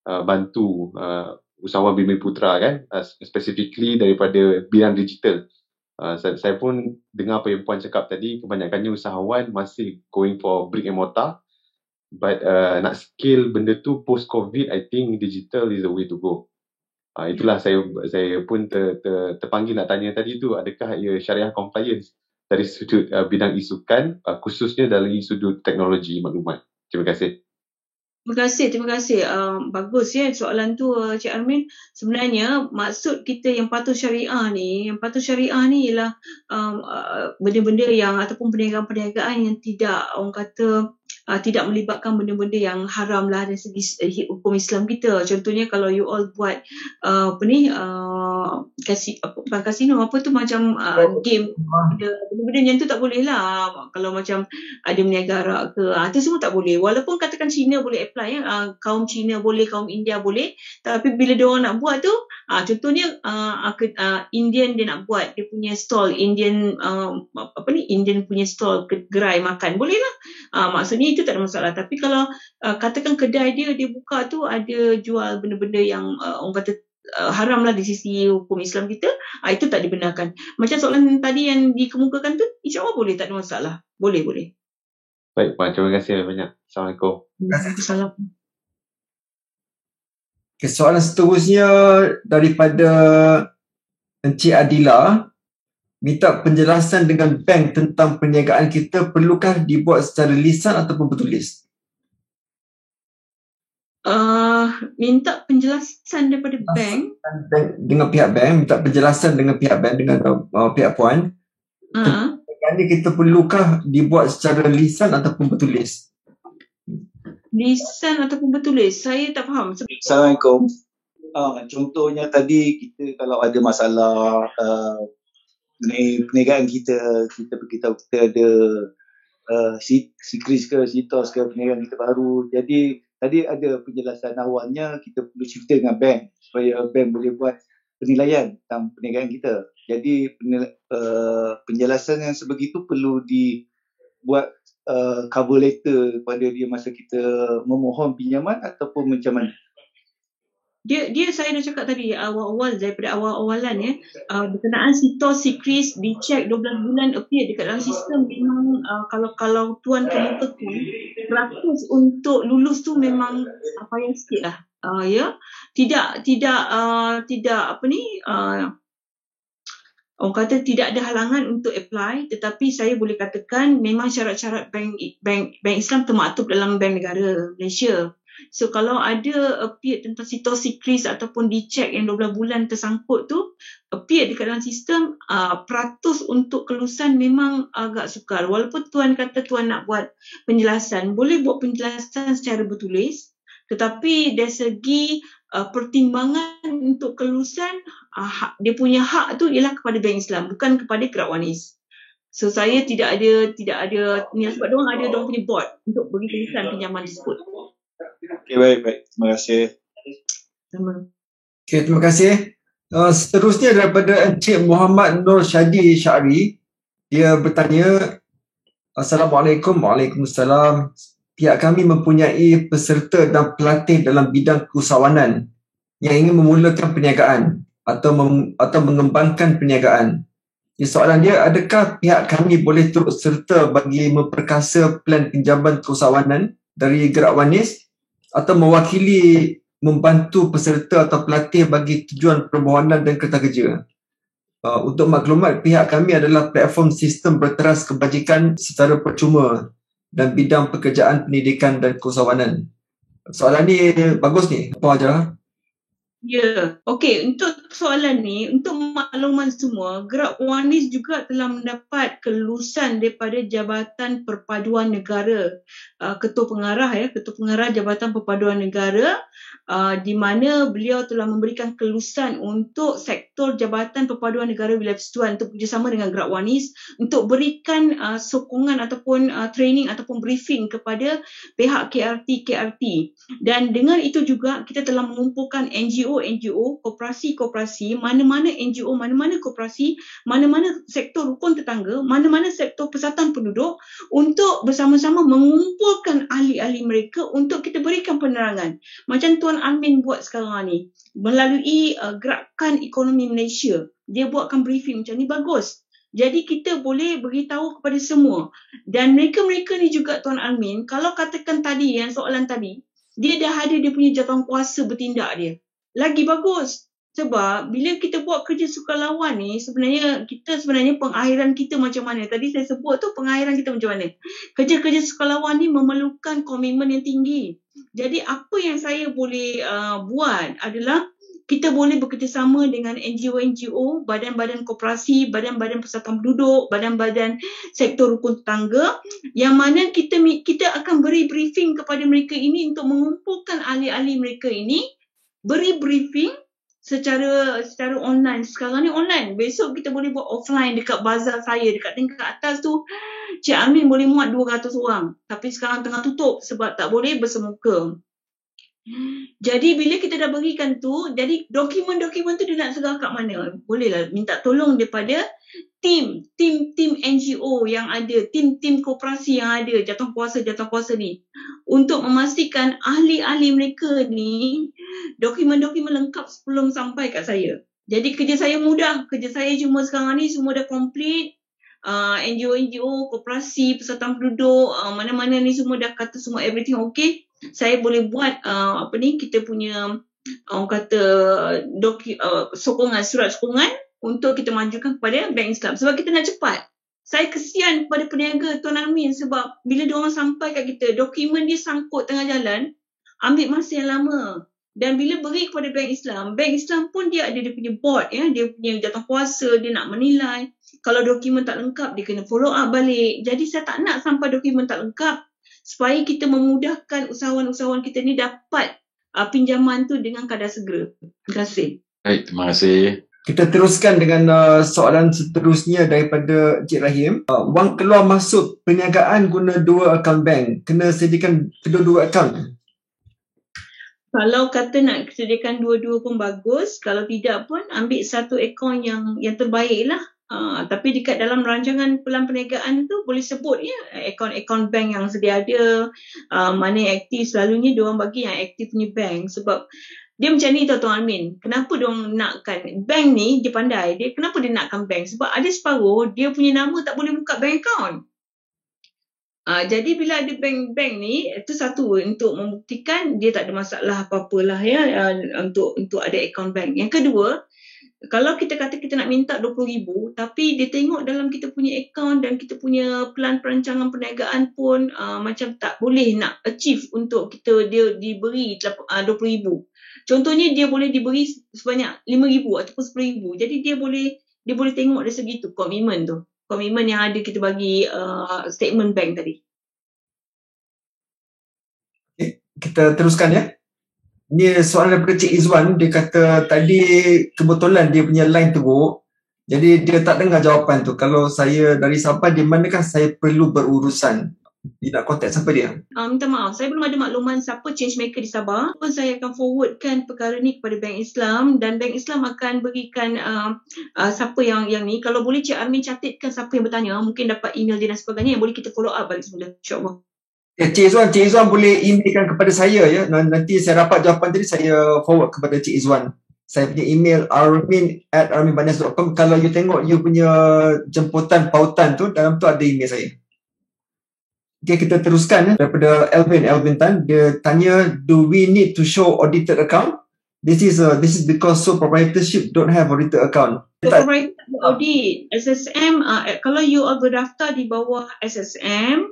bantu usahawan Bumi Putra kan, specifically daripada bidang digital. Saya pun dengar apa yang Puan cakap tadi, kebanyakannya usahawan masih going for brick and mortar. But nak scale benda tu post-COVID, I think digital is the way to go. Itulah saya pun terpanggil nak tanya tadi tu, adakah ia syariah compliance dari sudut bidang isukan, khususnya dari sudut teknologi maklumat. Terima kasih. Terima kasih. Bagus ya soalan tu, Cik Armin. Sebenarnya maksud kita yang patuh syariah ni ialah benda-benda yang ataupun perniagaan-perniagaan yang tidak, orang kata, tidak melibatkan benda-benda yang haram lah dari segi hukum Islam kita. Contohnya kalau you all buat kasino apa tu, macam game, benda-benda yang tu tak boleh lah. Kalau macam ada meniaga arak ke, itu semua tak boleh. Walaupun katakan Cina boleh apply ya, kaum Cina boleh, kaum India boleh, tapi bila dia orang nak buat tu, contohnya Indian dia nak buat dia punya stall, Indian punya stall, gerai makan, boleh lah. Maksudnya itu tak ada masalah. Tapi kalau katakan kedai dia buka tu ada jual benda-benda yang orang kata haram lah di sisi hukum Islam kita, itu tak dibenarkan. Macam soalan tadi yang dikemukakan tu, insyaAllah boleh, tak ada masalah. Boleh. Baik, Puan. Terima kasih banyak. Assalamualaikum. Assalamualaikum. Okay, soalan seterusnya daripada Encik Adila. Minta penjelasan dengan bank tentang perniagaan kita, perlukah dibuat secara lisan ataupun bertulis? Minta penjelasan daripada bank dengan pihak bank, minta penjelasan dengan pihak bank, dengan pihak Puan. Perniagaan kita perlukah dibuat secara lisan ataupun bertulis? Lisan ataupun bertulis? Saya tak faham. Assalamualaikum. Contohnya tadi kita kalau ada masalah perniagaan kita beritahu kita ada Sikris ke Sitos ke perniagaan kita baru. Jadi tadi ada penjelasan awalnya, kita perlu cerita dengan bank supaya bank boleh buat penilaian tentang perniagaan kita. Jadi penjelasan yang sebegitu perlu dibuat cover letter kepada dia masa kita memohon pinjaman ataupun macam mana? Dia saya dah cakap tadi awal-awal, daripada awal-awalan ya, berkenaan Sitos, Sikris dicek 12 bulan appear dekat dalam sistem. Memang kalau tuan kemukakan peratus untuk lulus tu memang payah sikit lah. Orang kata tidak ada halangan untuk apply, tetapi saya boleh katakan memang syarat-syarat bank Islam termaktub dalam bank negara Malaysia. So kalau ada appear tentang Sitos, Sikris ataupun dicek yang 12 bulan tersangkut tu appear dekat dalam sistem, peratus untuk kelulusan memang agak sukar. Walaupun tuan kata tuan nak buat penjelasan, boleh buat penjelasan secara bertulis, tetapi dari segi pertimbangan untuk kelulusan, dia punya hak tu ialah kepada bank Islam, bukan kepada Kerak Wanis. So saya tidak ada ni, sebab diorang ada diorang punya board untuk bagi kelulusan pinjaman tersebut. Okay, baik. Terima kasih. Okay, terima kasih. Seterusnya daripada Encik Muhammad Nur Syadi Syari. Dia bertanya, Assalamualaikum. Waalaikumsalam. Pihak kami mempunyai peserta dan pelatih dalam bidang keusahawanan yang ingin memulakan perniagaan atau mengembangkan perniagaan. Soalan dia, adakah pihak kami boleh turut serta bagi memperkasa plan pinjaman keusahawanan dari Gerak Wanis atau mewakili membantu peserta atau pelatih bagi tujuan permohonan dan keretakerja? Untuk maklumat, pihak kami adalah platform sistem berteras kebajikan secara percuma dan bidang pekerjaan pendidikan dan keusahawanan. Soalan ni bagus ni, apa aja? Ya, okey. Untuk soalan ni, untuk makluman semua, Gerak Wanis juga telah mendapat kelulusan daripada Jabatan Perpaduan Negara, Ketua Pengarah Jabatan Perpaduan Negara, di mana beliau telah memberikan kelulusan untuk sektor Jabatan Perpaduan Negara Wilayah Persekutuan untuk bekerjasama dengan Gerak Wanis untuk berikan sokongan ataupun training ataupun briefing kepada pihak KRT. Dan dengan itu juga kita telah mengumpulkan NGO, koperasi-koperasi, mana-mana NGO, mana-mana koperasi, mana-mana sektor rukun tetangga, mana-mana sektor persatuan penduduk untuk bersama-sama mengumpulkan ahli-ahli mereka untuk kita berikan penerangan. Macam Tuan Amin buat sekarang ni melalui Gerakan Ekonomi Malaysia. Dia buatkan briefing macam ni, bagus. Jadi kita boleh beritahu kepada semua. Dan mereka-mereka ni juga Tuan Amin, kalau katakan tadi yang soalan tadi, dia dah ada dia punya jawatankuasa bertindak dia. Lagi bagus. Sebab bila kita buat kerja sukarelawan ni, sebenarnya pengakhiran kita macam mana. Tadi saya sebut tu pengakhiran kita macam mana. Kerja-kerja sukarelawan ni memerlukan komitmen yang tinggi. Jadi apa yang saya boleh buat adalah kita boleh bekerjasama dengan NGO, badan-badan koperasi, badan-badan persatuan penduduk, badan-badan sektor rukun tetangga yang mana kita akan beri briefing kepada mereka ini untuk mengumpulkan ahli-ahli mereka ini, beri briefing secara online. Sekarang ni online. Besok kita boleh buat offline dekat bazar saya, dekat tingkat atas tu. Cik Amin boleh muat 200 orang. Tapi sekarang tengah tutup sebab tak boleh bersemuka. Jadi bila kita dah berikan tu, jadi dokumen-dokumen tu dia nak serah kat mana? Bolehlah minta tolong daripada tim NGO yang ada, tim koperasi yang ada, jawatankuasa ni untuk memastikan ahli-ahli mereka ni dokumen-dokumen lengkap sebelum sampai kat saya. Jadi kerja saya mudah, kerja saya cuma sekarang ni semua dah complete. NGO, koperasi, persatuan penduduk, mana-mana ni semua dah kata semua everything okay. Saya boleh buat kita punya orang kata surat sokongan untuk kita majukan kepada Bank Islam sebab kita nak cepat. Saya kesian kepada peniaga Tuan Amin sebab bila diorang sampai kat kita, dokumen dia sangkut tengah jalan, ambil masa yang lama. Dan bila beri kepada Bank Islam pun dia ada dia punya board, ya, dia punya jawatankuasa, dia nak menilai. Kalau dokumen tak lengkap, dia kena follow up balik. Jadi saya tak nak sampai dokumen tak lengkap supaya kita memudahkan usahawan-usahawan kita ni dapat pinjaman tu dengan kadar segera. Terima kasih. Baik, terima kasih. Kita teruskan dengan soalan seterusnya daripada Encik Rahim. Wang keluar masuk perniagaan guna 2 akaun bank. Kena sediakan kedua-dua akaun? Kalau kata nak sediakan dua-dua pun bagus. Kalau tidak pun ambil satu akaun yang terbaik lah. Tapi dekat dalam rancangan pelan perniagaan tu boleh sebut ya akaun bank yang sedia ada, mana yang aktif. Selalunya diorang bagi yang aktif punya bank sebab dia macam ni tau Tuan Amin. Kenapa diorang nakkan bank ni, dia pandai. Kenapa dia nakkan bank? Sebab ada separuh dia punya nama tak boleh buka bank account. Jadi bila ada bank ni, itu satu untuk membuktikan dia tak ada masalah apa-apalah ya untuk ada akaun bank. Yang kedua, kalau kita kata kita nak minta 20,000 tapi dia tengok dalam kita punya akaun dan kita punya pelan perancangan perniagaan pun macam tak boleh nak achieve untuk dia diberi 20,000. Contohnya dia boleh diberi sebanyak 5,000 ataupun 10,000. Jadi dia boleh tengok dari segi tu komitmen tu. Komitmen yang ada kita bagi statement bank tadi. Kita teruskan ya. Ni soalan daripada Cik Izwan. Dia kata tadi kebetulan dia punya line teruk. Jadi dia tak dengar jawapan tu. Kalau saya dari Sabah, di manakah saya perlu berurusan? Dia nak kontak siapa dia? Minta maaf, saya belum ada makluman siapa change maker di Sabah. Saya akan forwardkan perkara ni kepada Bank Islam dan Bank Islam akan berikan siapa yang ni. Kalau boleh Cik Amin catatkan siapa yang bertanya, mungkin dapat email dia dan sebagainya yang boleh kita follow up balik semula. InsyaAllah. Cik Izwan boleh emailkan kepada saya ya. Nanti saya dapat jawapan tadi, saya forward kepada Cik Izwan. Saya punya email armin@arminbanas.com. Kalau you tengok you punya jemputan pautan tu, dalam tu ada email saya. Okay, kita teruskan daripada Elvin Tan. Dia tanya, do we need to show audited account? This is because sole proprietorship don't have audited account. Proprietor audit SSM, kalau you berdaftar di bawah SSM,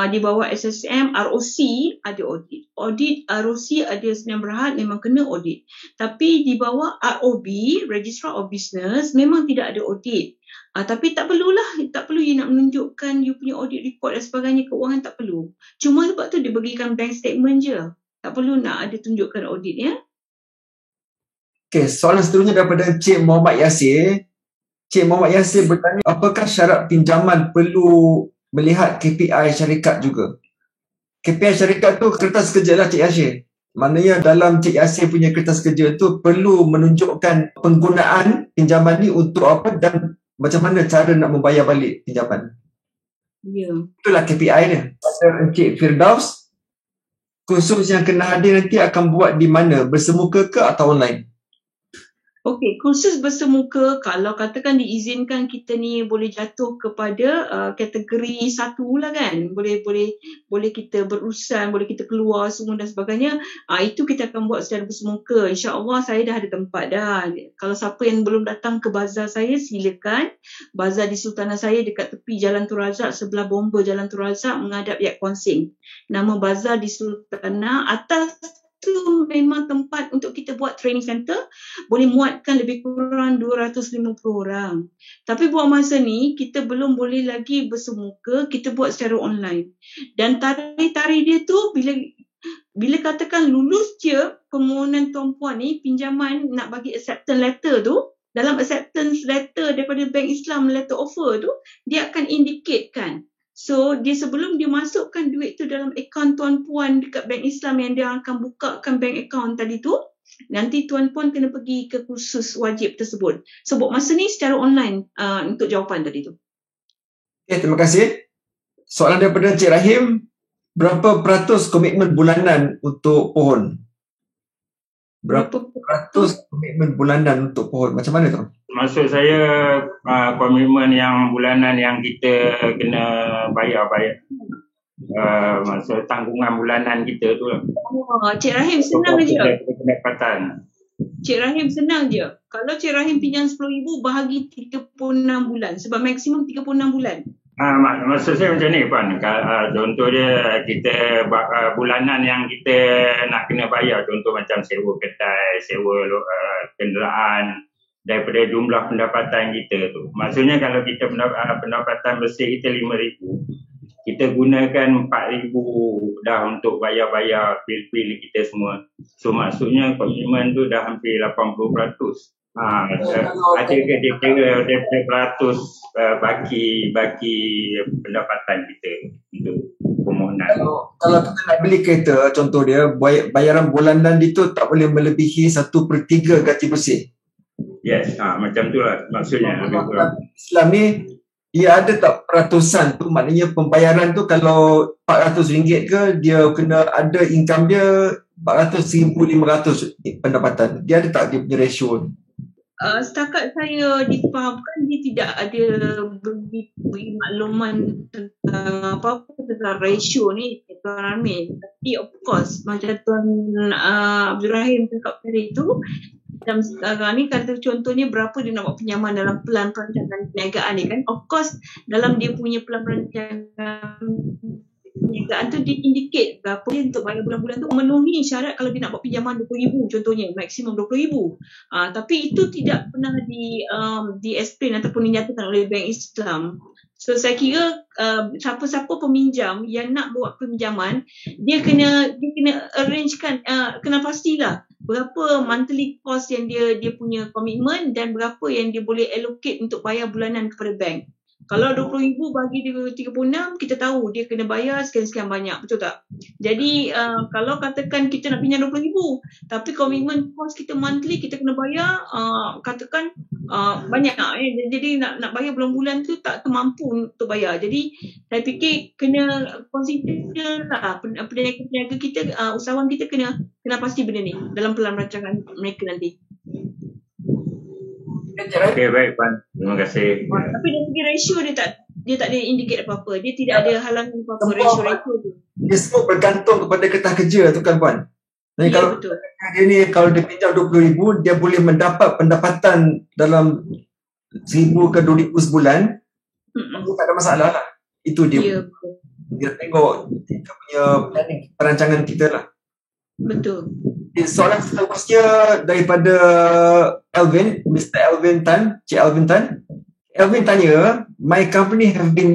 di bawah SSM, ROC ada audit. Audit ROC ada Sdn Bhd memang kena audit. Tapi di bawah ROB, Registrar of Business, memang tidak ada audit. Tapi tak perlulah, tak perlu you nak menunjukkan you punya audit report dan sebagainya, keuangan tak perlu. Cuma sebab tu dia bagikan bank statement je. Tak perlu nak ada tunjukkan audit ya. Okey, soalan seterusnya daripada Cik Muhammad Yasir. Cik Muhammad Yasir bertanya, apakah syarat pinjaman perlu melihat KPI syarikat juga? KPI syarikat tu kertas kerja lah Cik Yasir. Maknanya dalam Cik Yasir punya kertas kerja tu perlu menunjukkan penggunaan pinjaman ni untuk apa dan macam mana cara nak membayar balik pinjaman. Ya. Itulah KPI dia. Pada Encik Firdaus, kursus yang kena hadir nanti akan buat di mana? Bersemuka ke atau online? Okey, kursus bersemuka kalau katakan diizinkan kita ni boleh jatuh kepada kategori 1 lah kan. Boleh kita berurusan, boleh kita keluar semua dan sebagainya. Itu kita akan buat secara bersemuka. InsyaAllah saya dah ada tempat dah. Kalau siapa yang belum datang ke bazar saya, silakan. Bazar di Sultanah saya dekat tepi Jalan Tun Razak, sebelah bomba Jalan Tun Razak menghadap Yat Konsing. Nama bazar di Sultanah. Atas tu memang tempat untuk kita buat training center, boleh muatkan lebih kurang 250 orang. Tapi buat masa ni kita belum boleh lagi bersemuka, kita buat secara online. Dan tarikh dia tu bila katakan lulus je permohonan tuan-puan ni pinjaman nak bagi acceptance letter tu, dalam acceptance letter daripada Bank Islam letter offer tu, dia akan indicate-kan. So, dia sebelum dia masukkan duit tu dalam akaun tuan-puan dekat Bank Islam yang dia akan bukakan bank account tadi tu, nanti tuan-puan kena pergi ke kursus wajib tersebut. So, buat masa ni secara online untuk jawapan tadi tu. Okay, terima kasih. Soalan daripada Encik Rahim, berapa peratus komitmen bulanan untuk pohon? Berapa peratus komitmen bulanan untuk pohon? Macam mana tu? Maksud saya komitmen yang bulanan yang kita kena bayar. Maksud tanggungan bulanan kita tu lah. Cik Rahim senang je. Pendapatan. Cik Rahim senang je. Kalau Cik Rahim pinjam RM10,000 bahagi 36 bulan. Sebab maksimum 36 bulan. Maksud saya macam ni Puan. Contoh dia kita bulanan yang kita nak kena bayar. Contoh macam sewa kedai, sewa kenderaan. Daripada jumlah pendapatan kita tu. Maksudnya kalau kita pendapatan bersih kita RM5,000, kita gunakan RM4,000 dah untuk bayar-bayar bil-bil kita semua. So maksudnya komitmen tu dah hampir 80%. Ada ke dia kira daripada peratus baki pendapatan kita untuk permohonan. Kalau kita nak beli kereta, contoh dia, bayaran bulanan itu tak boleh melebihi 1/3 gaji bersih. Yes, macam tu lah maksudnya. Islam ni dia ada tak peratusan tu, maknanya pembayaran tu kalau RM400 ke dia kena ada income dia 400,500 pendapatan. Dia ada tak dia punya ratio? Setakat saya difahamkan dia tidak ada beri makluman tentang apa-apa tentang ratio ni Tuan Amin. Tapi of course macam Tuan Abdul Rahim cakap tadi tu, dalam sekarang ni kata contohnya berapa dia nak buat pinjaman dalam pelan perancangan perniagaan ni kan. Of course dalam dia punya pelan perancangan perniagaan tu dia indicate berapa dia untuk bayar bulan-bulan tu memenuhi syarat kalau dia nak buat pinjaman RM20,000 contohnya, maksimum RM20,000. Tapi itu tidak pernah di explain ataupun dinyatakan oleh Bank Islam. So saya kira siapa-siapa peminjam yang nak buat pinjaman, dia kena arrangekan, kena pastilah berapa monthly cost yang dia punya komitmen dan berapa yang dia boleh allocate untuk bayar bulanan kepada bank. Kalau RM20,000 bagi dia 36, kita tahu dia kena bayar sekian-sekian banyak, betul tak? Jadi kalau katakan kita nak pinjam RM20,000 tapi komitmen cost kita monthly kita kena bayar katakan banyak, jadi nak bayar bulan-bulan tu tak termampu untuk bayar. Jadi saya fikir kena consider lah peniaga kita, usahawan kita kena pasti benda ni dalam pelan rancangan mereka nanti. Okey, baik Puan. Terima kasih. Tapi dari segi ratio dia tak ada indicate apa-apa. Dia tidak ada halangan apa-apa ratio tu. Dia semua bergantung kepada kertas kerja tu kan Puan. Jadi kalau betul. Dia ni kalau dia pinjam RM20,000, dia boleh mendapat pendapatan dalam RM1,000 ke RM2,000 sebulan. Tak ada masalah lah. Itu dia. Ya, Dia tengok kita punya planning, perancangan kita lah. Betul. Soalan seterusnya daripada Alvin, Mr. Alvin Tan, Cik Alvin Tan. Alvin tanya, my company have been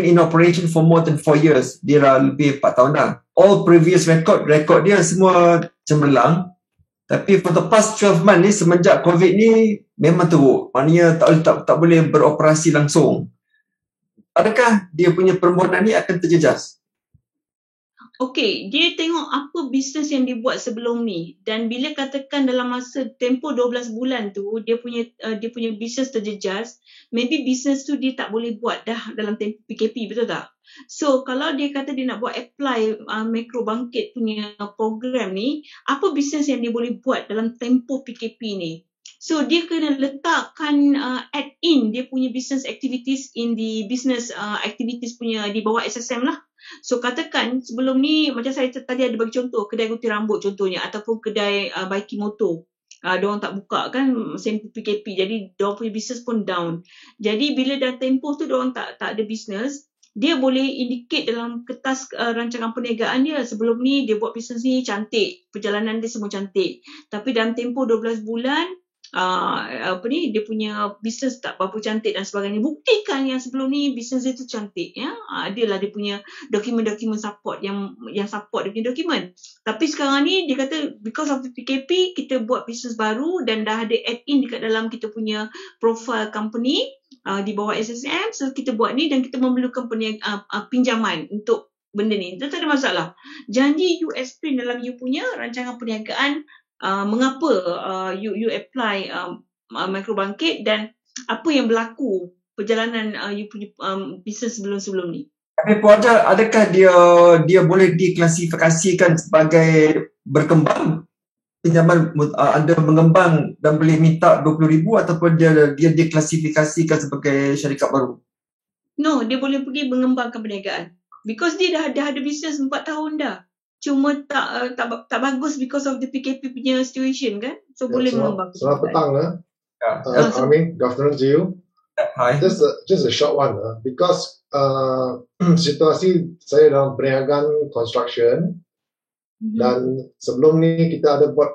in operation for more than 4 years. Dia dah lebih 4 tahun dah. All previous record dia semua cemerlang. Tapi for the past 12 months ni, semenjak COVID ni memang teruk. Maknanya tak boleh beroperasi langsung. Adakah dia punya permohonan ni akan terjejas? Okey, dia tengok apa bisnes yang dia buat sebelum ni, dan bila katakan dalam masa tempoh 12 bulan tu dia punya bisnes terjejas, maybe bisnes tu dia tak boleh buat dah dalam tempoh PKP, betul tak? So kalau dia kata dia nak buat apply Makro Bangkit punya program ni, apa bisnes yang dia boleh buat dalam tempoh PKP ni? So dia kena letakkan add in dia punya business activities in the business activities punya di bawah SSM lah. So katakan sebelum ni macam saya tadi ada bagi contoh kedai gunting rambut contohnya, ataupun kedai baiki motor. Diorang tak buka kan tempoh PKP, jadi diorang punya business pun down. Jadi bila dah tempoh tu diorang tak ada business, dia boleh indicate dalam kertas rancangan perniagaan dia, sebelum ni dia buat business ni cantik, perjalanan dia semua cantik. Tapi dalam tempoh 12 bulan dia punya bisnes tak berapa cantik dan sebagainya. Buktikan yang sebelum ni bisnes dia tu cantik, ya. Adalah dia punya dokumen-dokumen support yang support dia punya dokumen. Tapi sekarang ni dia kata because of the PKP kita buat bisnes baru dan dah ada add in dekat dalam kita punya profile company di bawah SSM, so kita buat ni dan kita memerlukan pinjaman untuk benda ni. Itu tak ada masalah. Janji you explain dalam you punya rancangan perniagaan mengapa you apply Makro Bangkit dan apa yang berlaku perjalanan you punya bisnes sebelum ni. Tapi Puan Hajar, adakah dia boleh diklasifikasikan sebagai berkembang? Pinjaman anda mengembang dan boleh minta 20,000 ataupun dia diklasifikasikan sebagai syarikat baru? No, dia boleh pergi mengembangkan perniagaan. Because dia dah ada bisnes 4 tahun dah. Cuma tak bagus because of the PKP punya situation kan. So boleh mengembangkan. Selamat petang. Amin, good afternoon to you. Hi. Just a short one. Because situasi saya dalam perniagaan construction, dan sebelum ni kita ada buat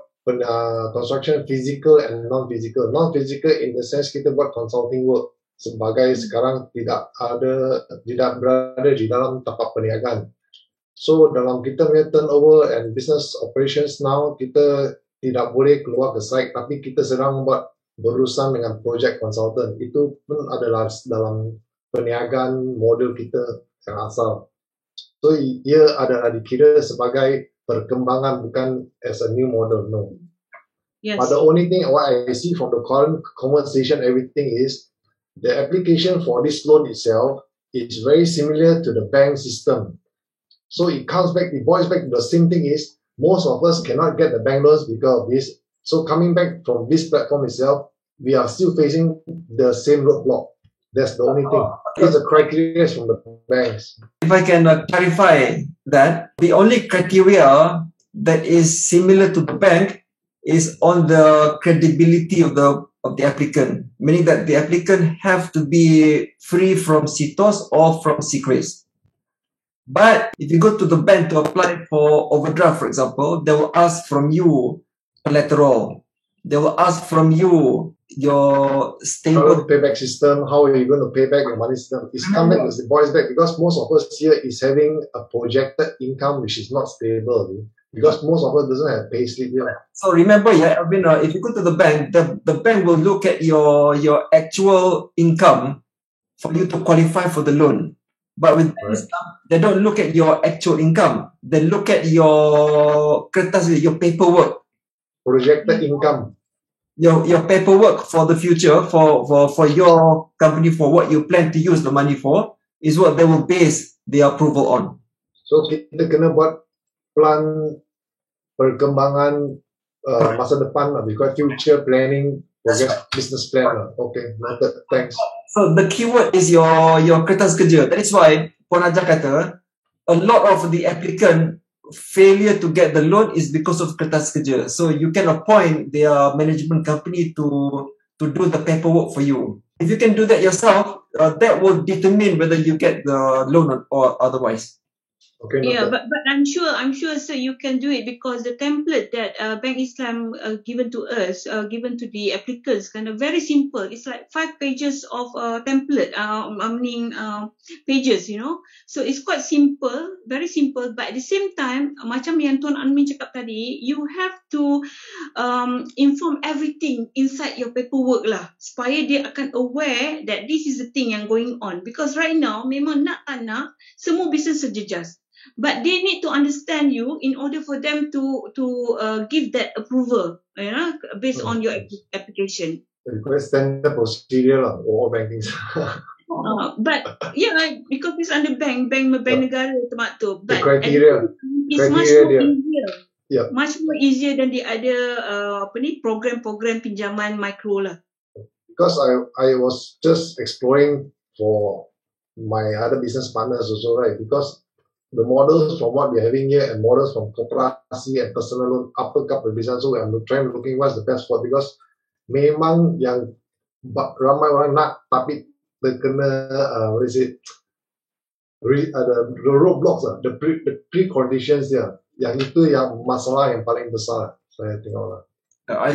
construction physical and non-physical. Non-physical in the sense kita buat consulting work sebagai sekarang tidak berada di dalam tapak perniagaan. So dalam kita punya turnover and business operations now, kita tidak boleh keluar ke site, tapi kita sedang berurusan dengan project consultant. Itu pun adalah dalam perniagaan model kita yang asal. So ia adalah dikira sebagai perkembangan, bukan as a new model, no. Yes. But the only thing what I see from the current conversation, everything is the application for this loan itself is very similar to the bank system. So it boils back to the same thing is most of us cannot get the bank loans because of this. So coming back from this platform itself, we are still facing the same roadblock. That's the only thing. That's the criteria from the banks. If I can clarify that, the only criteria that is similar to the bank is on the credibility of the applicant, meaning that the applicant have to be free from CITOS or from CCRIS. But if you go to the bank to apply for overdraft, for example, they will ask from you collateral. They will ask from you your stable payback system. How are you going to pay back your money system? It's come back, it boils back because most of us here is having a projected income which is not stable. Because most of us doesn't have pay slip here. So remember, Alvin, if you go to the bank, the bank will look at your actual income for you to qualify for the loan. But with this, they don't look at your actual income. They look at your kertas, your paperwork. Projected income. Your paperwork for the future, for your company, for what you plan to use the money for, is what they will base the approval on. So kita kena buat plan perkembangan masa depan, because future planning, business plan. Okay, noted. Thanks. So the keyword is your kertas kerja. That is why Puan Hajar kata a lot of the applicant failure to get the loan is because of kertas kerja. So you can appoint their management company to do the paperwork for you. If you can do that yourself, that will determine whether you get the loan or otherwise. Okay, Yeah, noted. but I'm sure, sir, you can do it because the template that Bank Islam given to us, given to the applicants, kind of very simple. It's like 5 pages of template, meaning pages, you know. So it's quite simple, very simple. But at the same time, macam yang Tuan Anmin cakap tadi, you have to inform everything inside your paperwork lah, supaya dia akan aware that this is the thing yang going on. Because right now, memang nak tak nak, semua business sejejas. But they need to understand you in order for them to give that approval, you know, based on your application. Quite standard procedure lah, all bankings. But yeah, because it's under bank negara termaktub. The But criteria it's much criteria more dia. easier. Yeah. Much more easier than the other program pinjaman micro lah. Because I was just exploring for my other business partners also, right? Because the models from what we're having here and models from koperasi and personal loan uppercut business, so I'm trying to looking what's the best for, because memang yang ramai orang nak tapi terkena what is it, the roadblocks lah, the preconditions dia, yang itu yang masalah yang paling besar saya tengok lah.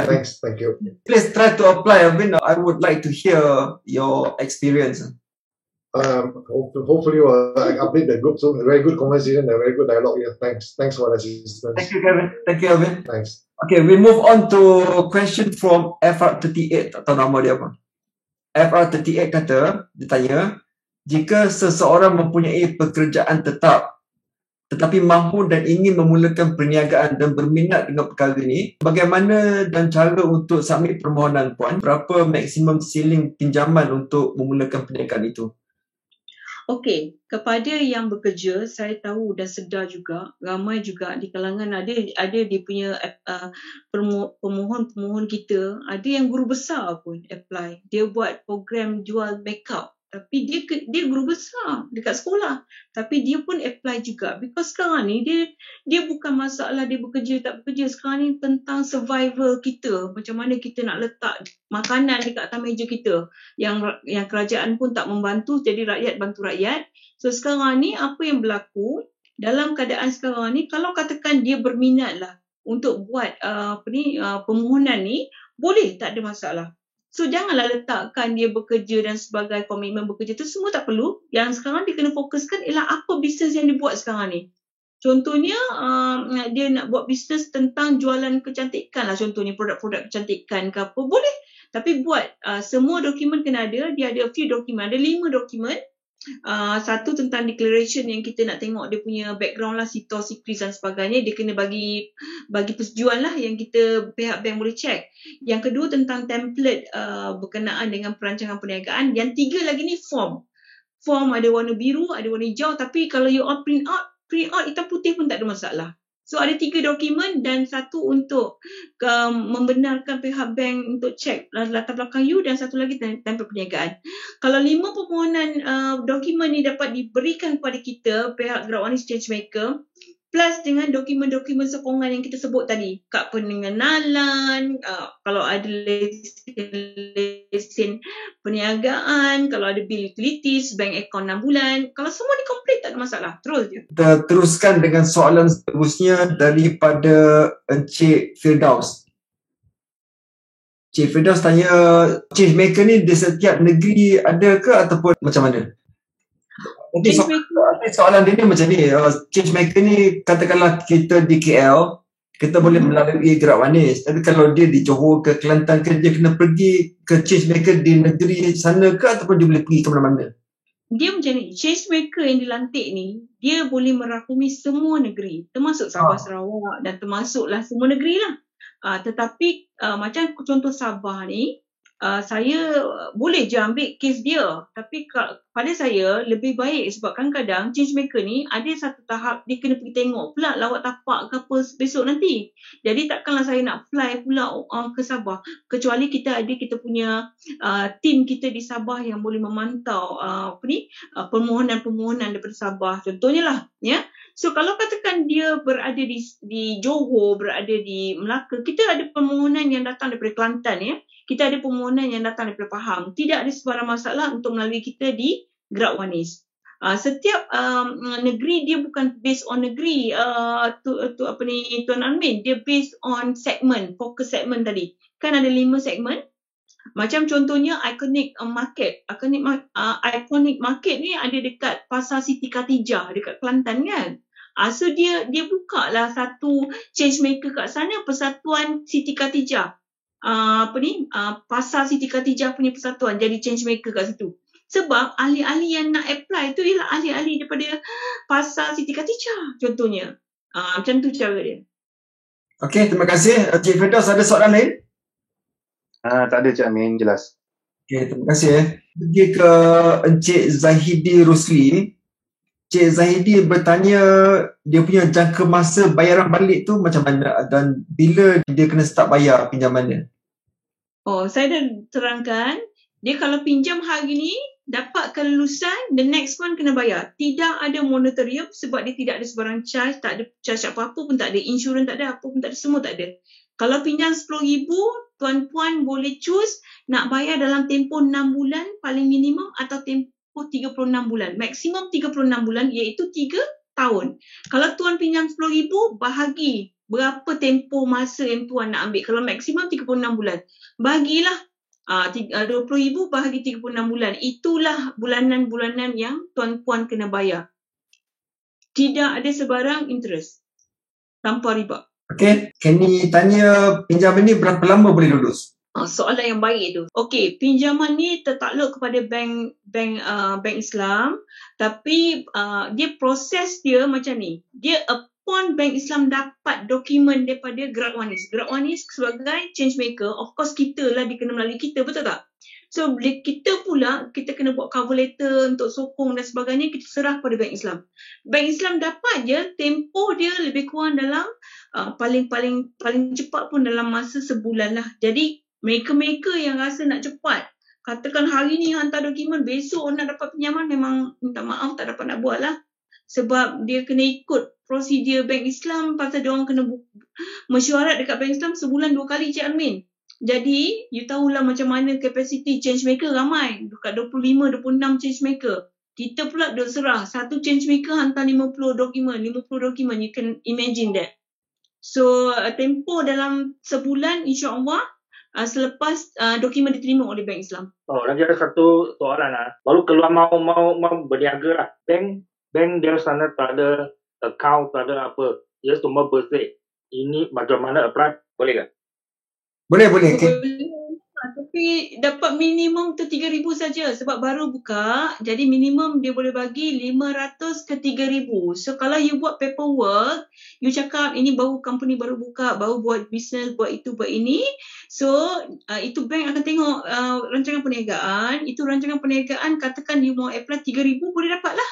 Thanks, thank you. Please try to apply. I mean, I would like to hear your experience. Hopefully I update the group soon. Very good conversation and very good dialogue here. Thanks for the assistance. Thank you, Kevin. Thank you, Kevin. Thanks. Okay, we move on to a question from FR38. Tak tahu nama dia apa. FR38 kata, dia tanya, jika seseorang mempunyai pekerjaan tetap tetapi mahu dan ingin memulakan perniagaan dan berminat dengan perkara ini, bagaimana dan cara untuk submit permohonan, Puan? Berapa maksimum ceiling pinjaman untuk memulakan perniagaan itu? Okey, kepada yang bekerja, saya tahu dan sedar juga, ramai juga di kalangan ada dia punya pemohon kita, ada yang guru besar pun apply. Dia buat program jual makeup, tapi dia guru besar dekat sekolah, tapi dia pun apply juga. Because sekarang ni dia bukan masalah dia bekerja tak bekerja, sekarang ni tentang survival kita, macam mana kita nak letak makanan dekat atas meja kita, yang kerajaan pun tak membantu, jadi rakyat bantu rakyat. So sekarang ni apa yang berlaku dalam keadaan sekarang ni, kalau katakan dia berminat lah untuk buat permohonan ni, boleh, tak ada masalah. So janganlah letakkan dia bekerja dan sebagai komitmen bekerja tu, semua tak perlu. Yang sekarang dia kena fokuskan ialah apa bisnes yang dia buat sekarang ni. Contohnya dia nak buat bisnes tentang jualan kecantikan lah, contohnya produk-produk kecantikan ke apa, boleh. Tapi buat semua dokumen kena ada. Dia ada few dokumen, ada 5 dokumen. Satu tentang declaration yang kita nak tengok dia punya background lah, sitor, sikris dan sebagainya. Dia kena bagi persetujuan lah yang kita pihak bank boleh check. Yang kedua tentang template berkenaan dengan perancangan perniagaan. Yang 3 lagi ni form ada warna biru, ada warna hijau, tapi kalau you all print out hitam putih pun tak ada masalah. So ada 3 dokumen dan satu untuk membenarkan pihak bank untuk cek latar belakang you, dan satu lagi template perniagaan. Kalau 5 permohonan dokumen ni dapat diberikan kepada kita, pihak Gerak Wanis Changemaker, plus dengan dokumen-dokumen sokongan yang kita sebut tadi, kad pengenalan, kalau ada lesen perniagaan, kalau ada bil utilities, bank account 6 bulan, kalau semua di-complete tak ada masalah, terus je. Kita teruskan dengan soalan seterusnya daripada Encik Firdaus. Encik Firdaus tanya, Changemaker ni di setiap negeri ada ke ataupun macam mana? Soalan dia ni macam ni, Changemaker ni katakanlah kita di KL, kita boleh melalui Gerak Wanis, tapi kalau dia di Johor ke Kelantan ke, dia kena pergi ke Changemaker di negeri sana ke ataupun dia boleh pergi ke mana-mana? Dia macam ni, Changemaker yang dilantik ni, dia boleh merakumi semua negeri, termasuk Sabah, Sarawak dan termasuklah semua negeri lah. Tetapi macam contoh Sabah ni, saya boleh je ambil kes dia, tapi pada saya lebih baik, sebab kadang-kadang Changemaker ni ada satu tahap dia kena pergi tengok pula lawat tapak ke apa besok nanti. Jadi takkanlah saya nak fly pula ke Sabah, kecuali kita punya tim kita di Sabah yang boleh memantau permohonan-permohonan daripada Sabah, contohnya lah, ya. So kalau katakan dia berada di Johor, berada di Melaka, kita ada permohonan yang datang daripada Kelantan ya. Kita ada permohonan yang datang daripada Pahang. Tidak ada sebarang masalah untuk melalui kita di Gerak Wanis. Setiap negeri dia bukan based on negeri Tuan Amin, dia based on segment, focus segment tadi. Kan ada 5 segmen. Macam contohnya iconic market. Iconic market ni ada dekat Pasar Siti Khatijah dekat Kelantan kan. So dia buka lah satu change maker kat sana, Persatuan Siti Khatijah. Pasar Siti Khatijah punya persatuan jadi change maker kat situ. Sebab ahli-ahli yang nak apply tu ialah ahli-ahli daripada Pasar Siti Khatijah contohnya. Macam tu cara dia. Okey, terima kasih. Cik Firdaus ada soalan lain? Tak ada Cik Amin, jelas. Okey, terima kasih. Pergi ke Encik Zahidi Rusli. Cik Zahidi bertanya dia punya jangka masa bayaran balik tu macam mana dan bila dia kena start bayar pinjamannya? Saya dah terangkan, dia kalau pinjam hari ni dapat kelulusan, the next month kena bayar. Tidak ada moratorium sebab dia tidak ada sebarang charge, tak ada charge apa-apa pun tak ada, insurans tak ada, apa pun tak ada, semua tak ada. Kalau pinjam RM10,000, tuan-puan boleh choose nak bayar dalam tempoh 6 bulan paling minimum atau tempoh 36 bulan. Maksimum 36 bulan iaitu 3 tahun. Kalau tuan pinjam RM10,000, bahagi berapa tempoh masa yang tuan nak ambil. Kalau maksimum 36 bulan. Bahagilah RM20,000 bahagi 36 bulan. Itulah bulanan-bulanan yang tuan-puan kena bayar. Tidak ada sebarang interest. Tanpa riba. Okey, Kenny tanya pinjaman ni berapa lama boleh lulus? Soalan yang baik tu. Okey, pinjaman ni tertakluk kepada bank Islam, tapi dia proses dia macam ni. Dia upon bank Islam dapat dokumen daripada Gerak Wanis. Gerak Wanis sebagai change maker, of course kita lah dia kena melalui kita, betul tak? So kita pula, kita kena buat cover letter untuk sokong dan sebagainya, kita serah pada bank Islam. Bank Islam dapat je, tempoh dia lebih kurang dalam paling cepat pun dalam masa sebulan lah. Jadi mereka-mereka yang rasa nak cepat, katakan hari ni hantar dokumen, besok nak dapat pinjaman, memang minta maaf tak dapat nak buat lah. Sebab dia kena ikut prosedur bank Islam, pasal dia orang kena mesyuarat dekat bank Islam sebulan 2 kali Cik Amin. Jadi, you tahulah macam mana kapasiti change maker ramai. Dekat 25-26 change maker. Kita pula duk serah. Satu change maker hantar 50 dokumen. You can imagine that. So, tempoh dalam sebulan insya-Allah selepas dokumen diterima oleh bank Islam. Lagi ada satu soalan lah. Baru keluar mau berniaga lah. Bank dia sana tak ada account, tak ada apa. Dia cuma bersih. Ini bagaimana apply? Boleh tak? Boleh. Tapi dapat minimum tu 3,000 saja sebab baru buka. Jadi minimum dia boleh bagi 500 ke 3,000. So kalau you buat paperwork, you cakap ini company baru buka, baru buat business, buat itu, buat ini. So itu bank akan tengok rancangan perniagaan. Itu rancangan perniagaan, katakan you mau apply 3,000 boleh dapat lah.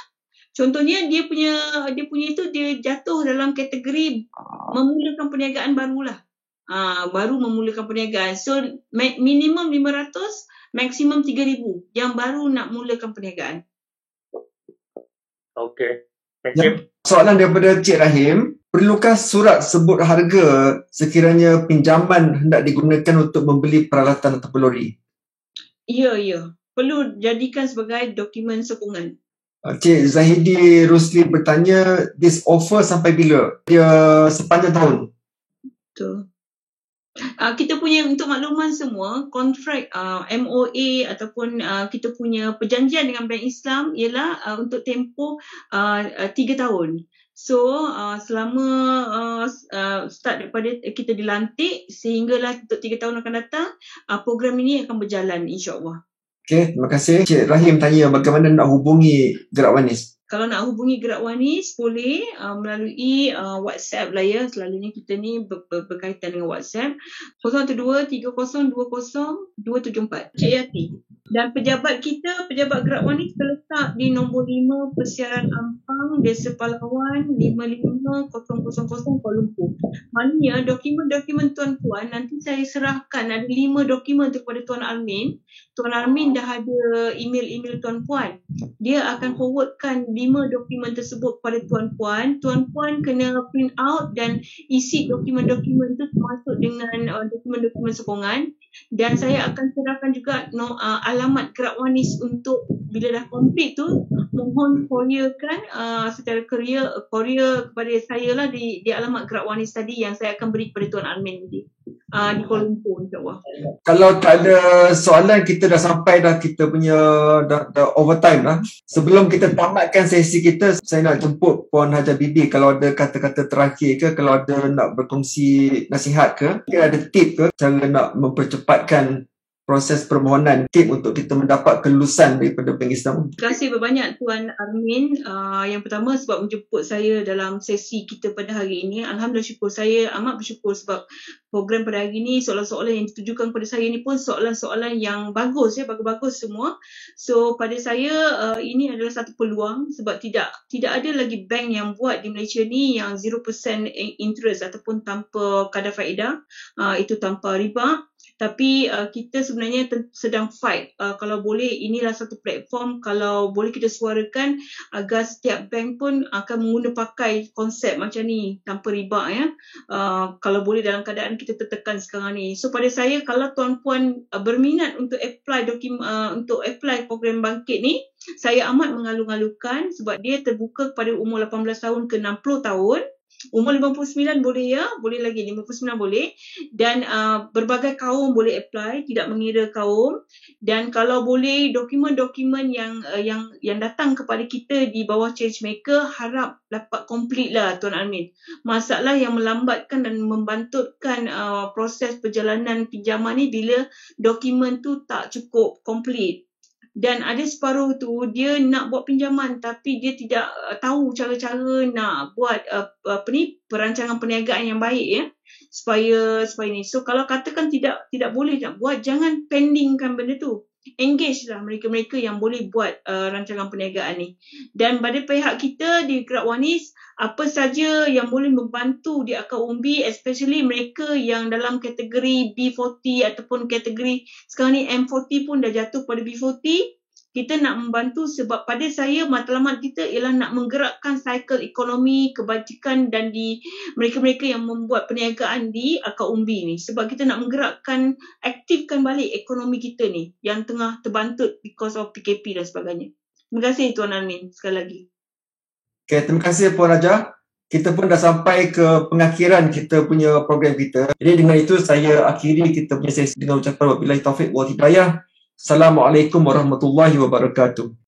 Contohnya dia punya itu dia jatuh dalam kategori memulakan perniagaan barulah. Baru memulakan perniagaan. So minimum 500, maksimum 3,000 yang baru nak mulakan perniagaan. Okey. Thank you. Soalan daripada Cik Rahim, perlukah surat sebut harga sekiranya pinjaman hendak digunakan untuk membeli peralatan atau pelori? Ya. Perlu jadikan sebagai dokumen sokongan. Cik Zahidi Rusli bertanya, this offer sampai bila? Dia sepanjang tahun? Betul. Kita punya, untuk makluman semua, kontrak MOA ataupun kita punya perjanjian dengan Bank Islam ialah untuk tempoh 3 tahun. So selama start daripada kita dilantik sehinggalah untuk 3 tahun akan datang, program ini akan berjalan insya-Allah. Okey, terima kasih. Cik Rahim tanya bagaimana nak hubungi Gerak Wanis. Kalau nak hubungi Gerak Wanis, boleh melalui WhatsApp lah ya. Selalunya kita ni berkaitan dengan WhatsApp. 012 30 20 274. Cik Yati. Dan pejabat kita, pejabat Gerak Wanis terletak di nombor 5 Persiaran Ampang, Desa Palawan 55000 Kuala Lumpur. Maknanya dokumen-dokumen tuan-puan nanti saya serahkan, ada 5 dokumen tu kepada Tuan Armin. Tuan Armin dah ada email-email tuan-puan. Dia akan forwardkan 5 dokumen tersebut kepada tuan-puan. Tuan-puan kena print out dan isi dokumen-dokumen tu termasuk dengan dokumen-dokumen sokongan. Dan saya akan serahkan juga alamat Gerak Wanis untuk bila dah komplit tu mohon courierkan secara courier kepada saya lah di alamat Gerak Wanis tadi yang saya akan beri kepada Tuan Armin di Kuala Lumpur, insyaAllah. Kalau tak ada soalan, kita dah sampai dah, kita punya dah overtime lah. Sebelum kita tamatkan sesi kita, saya nak jemput Puan Haja Bibi kalau ada kata-kata terakhir ke, kalau ada nak berkongsi nasihat ke, ada tip ke cara nak mempercepatkan proses permohonan, tip untuk kita mendapat kelulusan daripada Bank Islam. Terima kasih banyak Tuan Armin. Yang pertama sebab menjemput saya dalam sesi kita pada hari ini. Alhamdulillah, saya amat bersyukur sebab program pada hari ini, soalan-soalan yang ditujukan kepada saya ni pun soalan-soalan yang bagus ya, bagus-bagus semua. So pada saya ini adalah satu peluang sebab tidak ada lagi bank yang buat di Malaysia ni yang 0% interest ataupun tanpa kadar faedah, itu tanpa riba. Tapi kita sebenarnya sedang fight. Kalau boleh, inilah satu platform, kalau boleh kita suarakan agar setiap bank pun akan pakai konsep macam ni, tanpa riba ya. Kalau boleh dalam keadaan kita tertekan sekarang ni. So pada saya, kalau tuan-puan berminat untuk apply program bangkit ni, saya amat mengalu-alukan sebab dia terbuka kepada umur 18 tahun ke 60 tahun. Umur 59 boleh ya, boleh lagi 59 boleh, dan berbagai kaum boleh apply, tidak mengira kaum. Dan kalau boleh dokumen-dokumen yang datang kepada kita di bawah Changemaker harap dapat complete lah Tuan Armin. Masalah yang melambatkan dan membantutkan proses perjalanan pinjaman ni bila dokumen tu tak cukup complete. Dan ada separuh tu dia nak buat pinjaman tapi dia tidak tahu cara-cara nak buat perancangan perniagaan yang baik ya, supaya ni. So kalau katakan tidak boleh nak buat, jangan pendingkan benda tu. Engage lah mereka-mereka yang boleh buat rancangan perniagaan ni. Dan pada pihak kita di Gerak Wanis, apa saja yang boleh membantu di akar umbi, especially mereka yang dalam kategori B40 ataupun kategori sekarang ni M40 pun dah jatuh pada B40, kita nak membantu sebab pada saya matlamat kita ialah nak menggerakkan cycle ekonomi, kebajikan dan di mereka-mereka yang membuat perniagaan di akar umbi ni. Sebab kita nak menggerakkan, aktifkan balik ekonomi kita ni yang tengah terbantut because of PKP dan sebagainya. Terima kasih Tuan Armin sekali lagi. Okay, terima kasih Puan Haja. Kita pun dah sampai ke pengakhiran kita punya program kita. Jadi dengan itu saya akhiri kita punya sesi dengan ucapan wabillahi taufiq wal hidayah. Assalamualaikum warahmatullahi wabarakatuh.